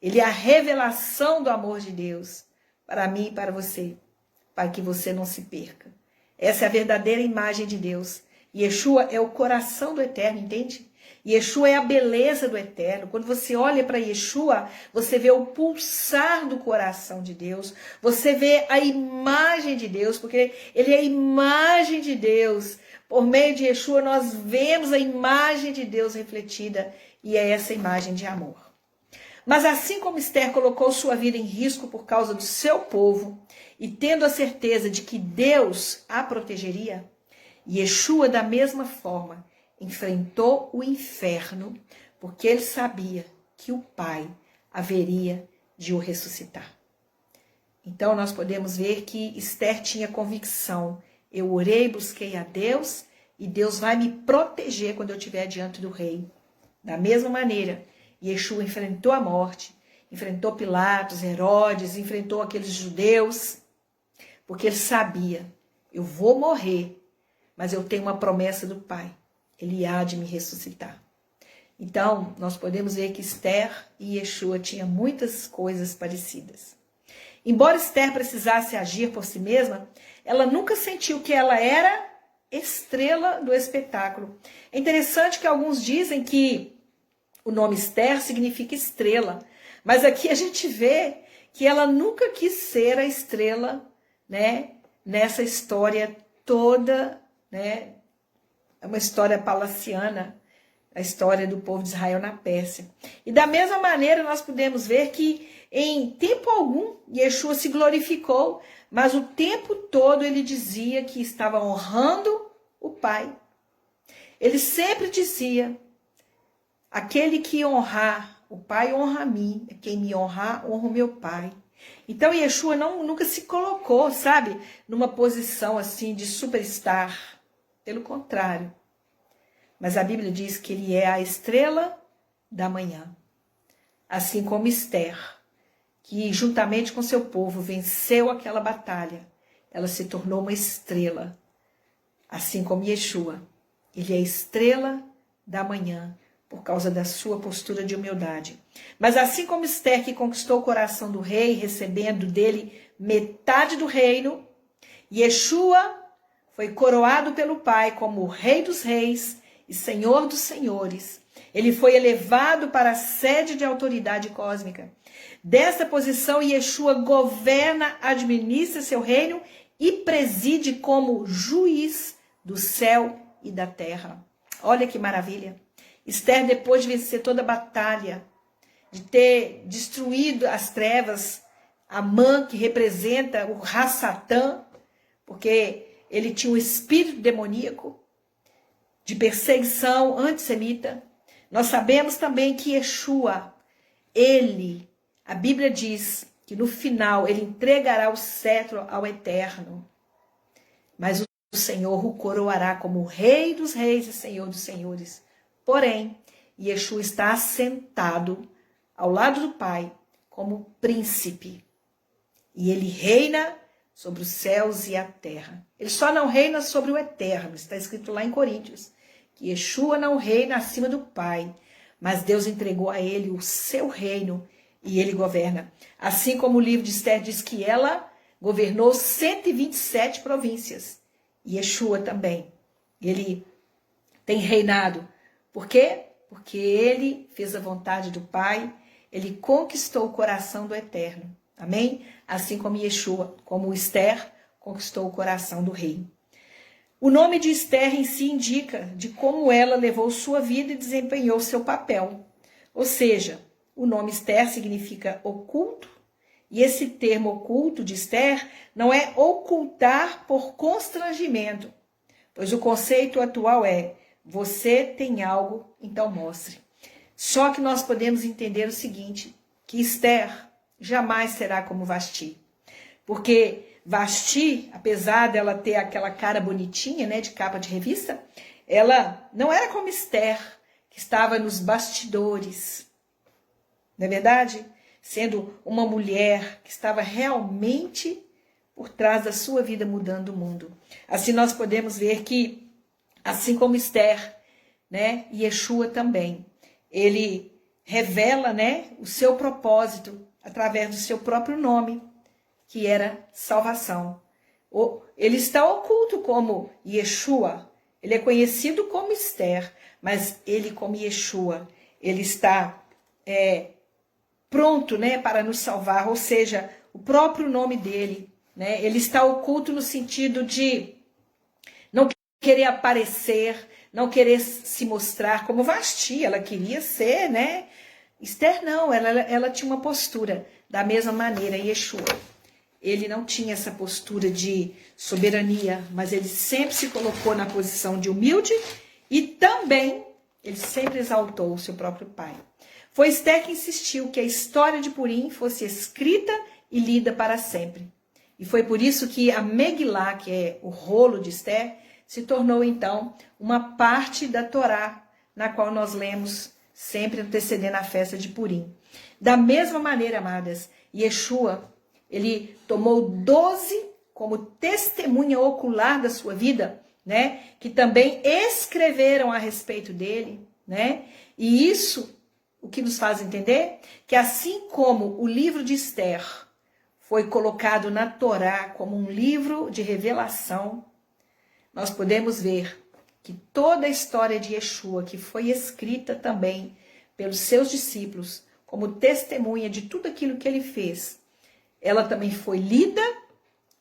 Ele é a revelação do amor de Deus para mim e para você, para que você não se perca. Essa é a verdadeira imagem de Deus. Yeshua é o coração do Eterno, entende? Yeshua é a beleza do eterno. Quando você olha para Yeshua, você vê o pulsar do coração de Deus, você vê a imagem de Deus, porque ele é a imagem de Deus. Por meio de Yeshua nós vemos a imagem de Deus refletida, e é essa imagem de amor. Mas assim como Esther colocou sua vida em risco por causa do seu povo, e tendo a certeza de que Deus a protegeria, Yeshua, da mesma forma, enfrentou o inferno, porque ele sabia que o Pai haveria de o ressuscitar. Então nós podemos ver que Esther tinha convicção: eu orei e busquei a Deus, e Deus vai me proteger quando eu estiver diante do rei. Da mesma maneira, Yeshua enfrentou a morte, enfrentou Pilatos, Herodes, enfrentou aqueles judeus, porque ele sabia: eu vou morrer, mas eu tenho uma promessa do Pai, ele há de me ressuscitar. Então, nós podemos ver que Esther e Yeshua tinham muitas coisas parecidas. Embora Esther precisasse agir por si mesma, ela nunca sentiu que ela era estrela do espetáculo. É interessante que alguns dizem que o nome Esther significa estrela, mas aqui a gente vê que ela nunca quis ser a estrela, né, nessa história toda, né? É uma história palaciana, a história do povo de Israel na Pérsia. E da mesma maneira nós podemos ver que em tempo algum Yeshua se glorificou, mas o tempo todo ele dizia que estava honrando o Pai. Ele sempre dizia: aquele que honrar o Pai honra a mim, quem me honrar honra o meu Pai. Então Yeshua nunca se colocou, sabe, numa posição assim de superstar. Pelo contrário. Mas a Bíblia diz que ele é a estrela da manhã. Assim como Esther, que juntamente com seu povo venceu aquela batalha, ela se tornou uma estrela. Assim como Yeshua, ele é a estrela da manhã, por causa da sua postura de humildade. Mas assim como Esther, que conquistou o coração do rei, recebendo dele metade do reino, Yeshua foi coroado pelo Pai como o Rei dos Reis e Senhor dos Senhores. Ele foi elevado para a sede de autoridade cósmica. Dessa posição, Yeshua governa, administra seu reino e preside como juiz do céu e da terra. Olha que maravilha. Esther, depois de vencer toda a batalha, de ter destruído as trevas, Amã, que representa o Ra-Satã, porque ele tinha um espírito demoníaco de perseguição antissemita. Nós sabemos também que Yeshua, a Bíblia diz que no final ele entregará o cetro ao Eterno. Mas o Senhor o coroará como o Rei dos Reis e Senhor dos Senhores. Porém, Yeshua está assentado ao lado do Pai como príncipe. E ele reina sobre os céus e a terra. Ele só não reina sobre o eterno. Está escrito lá em Coríntios, que Yeshua não reina acima do Pai, mas Deus entregou a ele o seu reino e ele governa. Assim como o livro de Esther diz que ela governou 127 províncias. E Yeshua também. Ele tem reinado. Por quê? Porque ele fez a vontade do Pai, ele conquistou o coração do eterno. Amém? Assim como Yeshua, como Esther, conquistou o coração do rei. O nome de Esther em si indica de como ela levou sua vida e desempenhou seu papel. Ou seja, o nome Esther significa oculto, e esse termo oculto de Esther não é ocultar por constrangimento, pois o conceito atual é: você tem algo, então mostre. Só que nós podemos entender o seguinte, que Esther jamais será como Vasti. Porque Vasti, apesar dela ter aquela cara bonitinha, né, de capa de revista, ela não era como Esther, que estava nos bastidores. Não é verdade? Sendo uma mulher que estava realmente por trás da sua vida mudando o mundo. Assim nós podemos ver que, assim como Esther, né, Yeshua também, ele revela, né, o seu propósito através do seu próprio nome, que era salvação. Ele está oculto como Yeshua, Ele é conhecido como Esther, mas ele como Yeshua, ele está pronto, né, para nos salvar, ou seja, o próprio nome dele, né, ele está oculto no sentido de não querer aparecer, não querer se mostrar como Vasti, ela queria ser, né? Esther não, ela tinha uma postura da mesma maneira, Yeshua. Ele não tinha essa postura de soberania, mas ele sempre se colocou na posição de humilde e também ele sempre exaltou o seu próprio pai. Foi Esther que insistiu que a história de Purim fosse escrita e lida para sempre. E foi por isso que a Megilá, que é o rolo de Esther, se tornou então uma parte da Torá, na qual nós lemos sempre antecedendo a festa de Purim. Da mesma maneira, amadas, Yeshua, ele tomou 12 como testemunha ocular da sua vida, né? Que também escreveram a respeito dele, né? E isso, o que nos faz entender que assim como o livro de Esther foi colocado na Torá como um livro de revelação, nós podemos ver que toda a história de Yeshua, que foi escrita também pelos seus discípulos, como testemunha de tudo aquilo que ele fez, ela também foi lida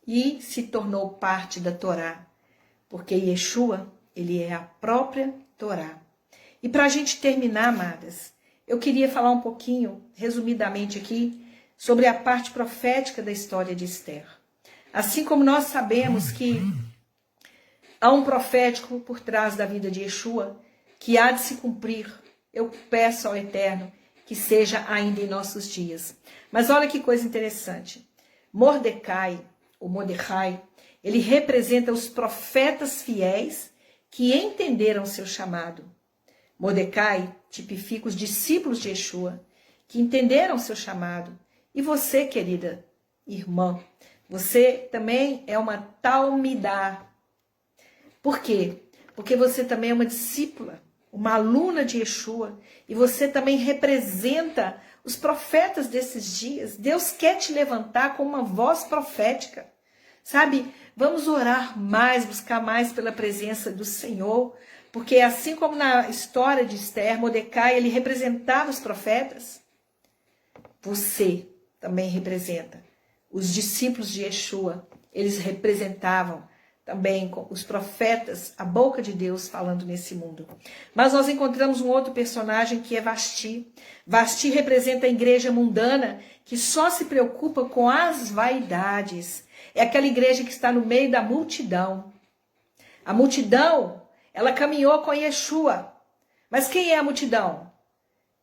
e se tornou parte da Torá, porque Yeshua, ele é a própria Torá. E para a gente terminar, amadas, eu queria falar um pouquinho, resumidamente aqui, sobre a parte profética da história de Esther. Assim como nós sabemos que há um profético por trás da vida de Yeshua, que há de se cumprir, eu peço ao Eterno que seja ainda em nossos dias. Mas olha que coisa interessante. Mordecai, ou Mordecai, ele representa os profetas fiéis que entenderam seu chamado. Mordecai tipifica os discípulos de Yeshua, que entenderam seu chamado. E você, querida irmã, você também é uma talmidá. Por quê? Porque você também é uma discípula, uma aluna de Yeshua, e você também representa os profetas desses dias. Deus quer te levantar com uma voz profética, sabe? Vamos orar mais, buscar mais pela presença do Senhor, porque assim como na história de Esther, Mordecai, ele representava os profetas, você também representa os discípulos de Yeshua, eles representavam também os profetas, a boca de Deus falando nesse mundo. Mas nós encontramos um outro personagem que é Vasti. Vasti representa a igreja mundana que só se preocupa com as vaidades. É aquela igreja que está no meio da multidão. A multidão, ela caminhou com Yeshua. Mas quem é a multidão?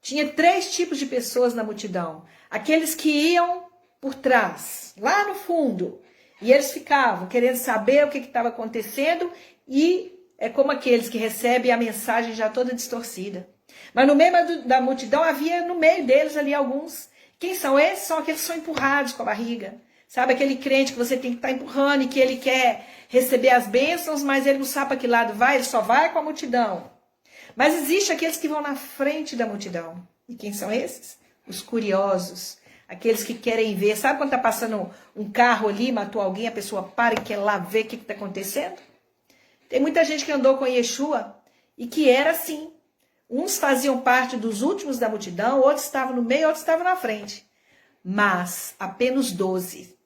Tinha 3 tipos de pessoas na multidão. Aqueles que iam por trás, lá no fundo, e eles ficavam querendo saber o que estava acontecendo, e é como aqueles que recebem a mensagem já toda distorcida. Mas no meio da multidão havia no meio deles ali alguns. Quem são esses? São aqueles que são empurrados com a barriga. Sabe aquele crente que você tem que estar empurrando e que ele quer receber as bênçãos, mas ele não sabe para que lado vai, ele só vai com a multidão. Mas existe aqueles que vão na frente da multidão. E quem são esses? Os curiosos. Aqueles que querem ver. Sabe quando está passando um carro ali, matou alguém, a pessoa para e quer lá ver o que está acontecendo? Tem muita gente que andou com Yeshua e que era assim. Uns faziam parte dos últimos da multidão, outros estavam no meio, outros estavam na frente. Mas apenas 12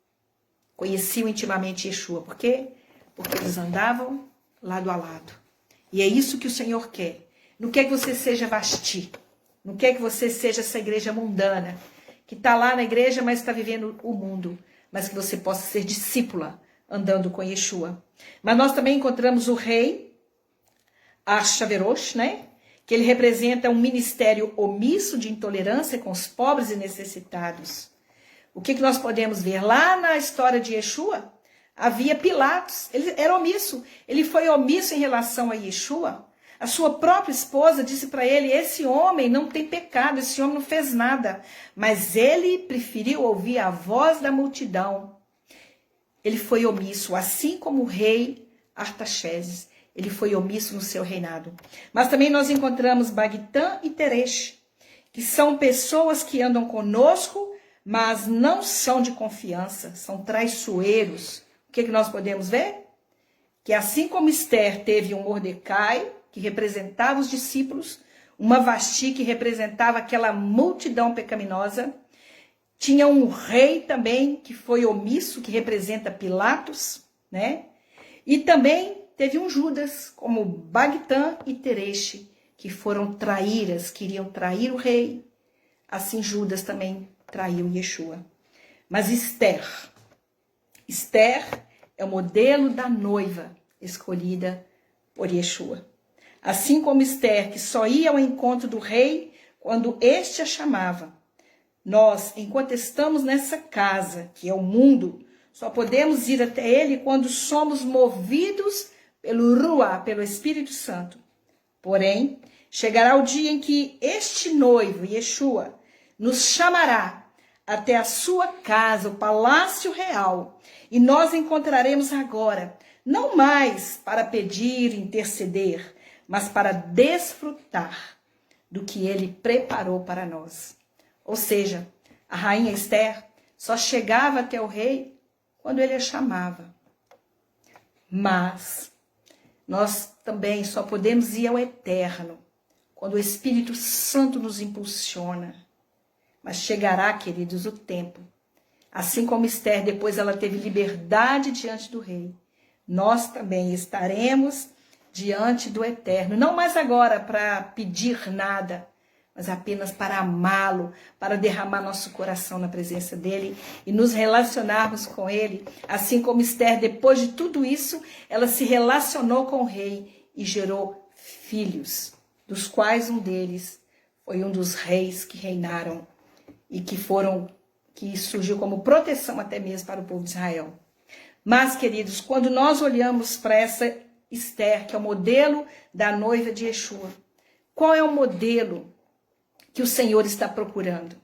conheciam intimamente Yeshua. Por quê? Porque eles andavam lado a lado. E é isso que o Senhor quer. Não quer que você seja Vasti. Não quer que você seja essa igreja mundana, que está lá na igreja, mas está vivendo o mundo. Mas que você possa ser discípula, andando com Yeshua. Mas nós também encontramos o rei, Axaverosh, né? Que ele representa um ministério omisso de intolerância com os pobres e necessitados. O que nós podemos ver? Lá na história de Yeshua, havia Pilatos. Ele era omisso. Ele foi omisso em relação a Yeshua. A sua própria esposa disse para ele, esse homem não tem pecado, esse homem não fez nada. Mas ele preferiu ouvir a voz da multidão. Ele foi omisso, assim como o rei Artaxerxes. Ele foi omisso no seu reinado. Mas também nós encontramos Bagtã e Teresh, que são pessoas que andam conosco, mas não são de confiança, são traiçoeiros. O que nós podemos ver? que assim como Esther teve um Mordecai, que representava os discípulos, uma Vasti, que representava aquela multidão pecaminosa, tinha um rei também, que foi omisso, que representa Pilatos, né? E também teve um Judas, como Bagtã e Tereche, que foram traíras, queriam trair o rei. Assim Judas também traiu Yeshua. Mas Esther é o modelo da noiva escolhida por Yeshua. Assim como Esther, que só ia ao encontro do rei quando este a chamava. Nós, enquanto estamos nessa casa, que é o mundo, só podemos ir até ele quando somos movidos pelo Ruá, pelo Espírito Santo. Porém, chegará o dia em que este noivo, Yeshua, nos chamará até a sua casa, o palácio real, e nós encontraremos agora, não mais para pedir, interceder, mas para desfrutar do que ele preparou para nós. Ou seja, a rainha Esther só chegava até o rei quando ele a chamava. Mas nós também só podemos ir ao eterno quando o Espírito Santo nos impulsiona. Mas chegará, queridos, o tempo. Assim como Esther, depois ela teve liberdade diante do rei, nós também estaremos diante do eterno. Não mais agora para pedir nada, mas apenas para amá-lo, para derramar nosso coração na presença dele e nos relacionarmos com ele. Assim como Esther, depois de tudo isso, ela se relacionou com o rei e gerou filhos, dos quais um deles foi um dos reis que reinaram e que surgiu como proteção até mesmo para o povo de Israel. Mas, queridos, quando nós olhamos para essa Esther, que é o modelo da noiva de Yeshua, qual é o modelo que o Senhor está procurando?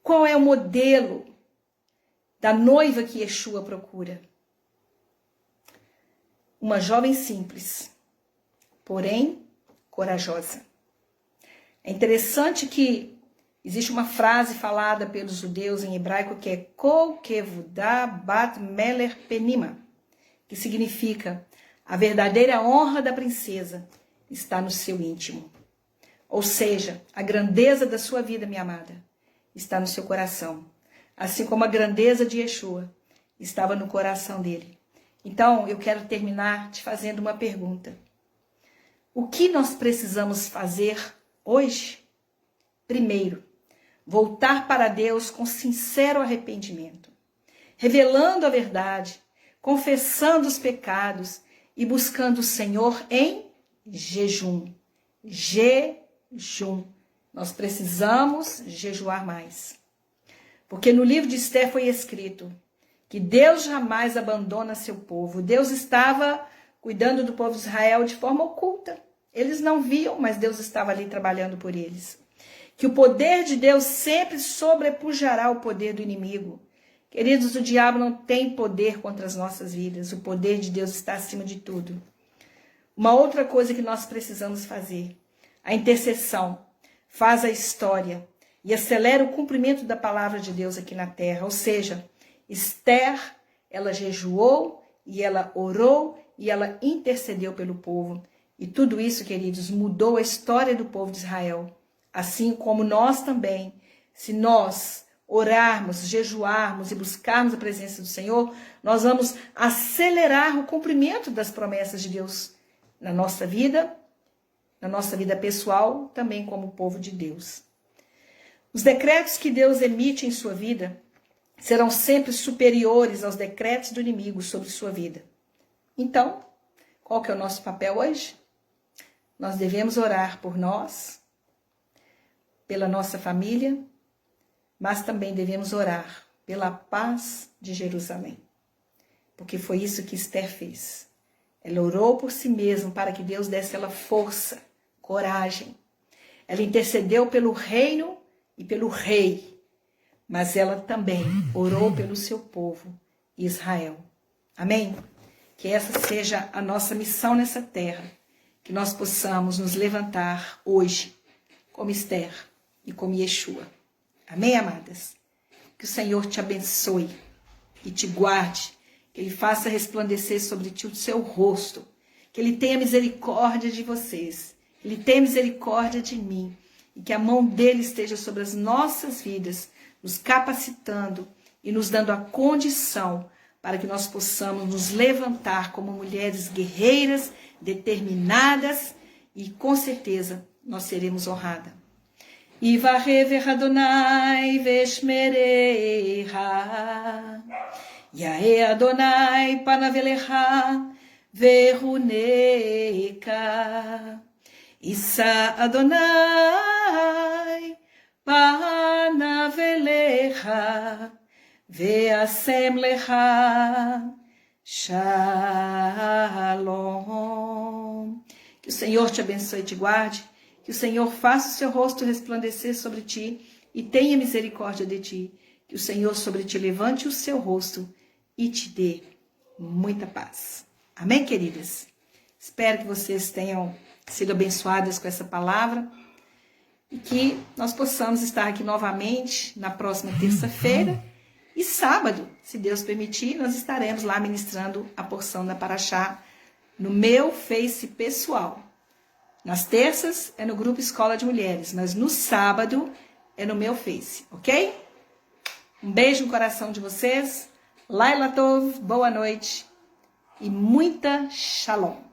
Qual é o modelo da noiva que Yeshua procura? Uma jovem simples, porém corajosa. É interessante que existe uma frase falada pelos judeus em hebraico que é Kol Kevudah Bat Meler Penima, que significa a verdadeira honra da princesa está no seu íntimo. Ou seja, a grandeza da sua vida, minha amada, está no seu coração. Assim como a grandeza de Yeshua estava no coração dele. Então, eu quero terminar te fazendo uma pergunta. O que nós precisamos fazer hoje? Primeiro, voltar para Deus com sincero arrependimento, revelando a verdade, confessando os pecados e buscando o Senhor em jejum. Jejum. Nós precisamos jejuar mais. Porque no livro de Esther foi escrito que Deus jamais abandona seu povo. Deus estava cuidando do povo de Israel de forma oculta. Eles não viam, mas Deus estava ali trabalhando por eles. Que o poder de Deus sempre sobrepujará o poder do inimigo. Queridos, o diabo não tem poder contra as nossas vidas. O poder de Deus está acima de tudo. Uma outra coisa que nós precisamos fazer, a intercessão, faz a história e acelera o cumprimento da palavra de Deus aqui na terra. Ou seja, Esther, ela jejuou e ela orou e ela intercedeu pelo povo. E tudo isso, queridos, mudou a história do povo de Israel. Assim como nós também, se nós orarmos, jejuarmos e buscarmos a presença do Senhor, nós vamos acelerar o cumprimento das promessas de Deus na nossa vida pessoal, também como povo de Deus. Os decretos que Deus emite em sua vida serão sempre superiores aos decretos do inimigo sobre sua vida. Então, qual que é o nosso papel hoje? Nós devemos orar por nós, pela nossa família, mas também devemos orar pela paz de Jerusalém. Porque foi isso que Esther fez. Ela orou por si mesma para que Deus desse ela força, coragem. Ela intercedeu pelo reino e pelo rei, mas ela também orou pelo seu povo, Israel. Amém? Que essa seja a nossa missão nessa terra, que nós possamos nos levantar hoje como Esther e como Yeshua. Amém, amadas? Que o Senhor te abençoe e te guarde que Ele faça resplandecer sobre ti o seu rosto, que Ele tenha misericórdia de vocês, que Ele tenha misericórdia de mim, e que a mão dele esteja sobre as nossas vidas, nos capacitando e nos dando a condição para que nós possamos nos levantar como mulheres guerreiras, determinadas, e com certeza nós seremos honradas. Yivarever Adonai veshmereha, Yae Adonai panavelecha veruneka, Issa Adonai panavelecha ve'asem lecha shalom. Que o Senhor te abençoe e te guarde, que o Senhor faça o seu rosto resplandecer sobre ti e tenha misericórdia de ti, que o Senhor sobre ti levante o seu rosto e te dê muita paz. Amém, queridas? Espero que vocês tenham sido abençoadas com essa palavra e que nós possamos estar aqui novamente na próxima terça-feira e sábado, se Deus permitir, nós estaremos lá ministrando a porção da Paraxá no meu Face pessoal. Nas terças é no grupo Escola de Mulheres, mas no sábado é no meu Face, ok? Um beijo no coração de vocês. Laila Tov, boa noite e muita shalom.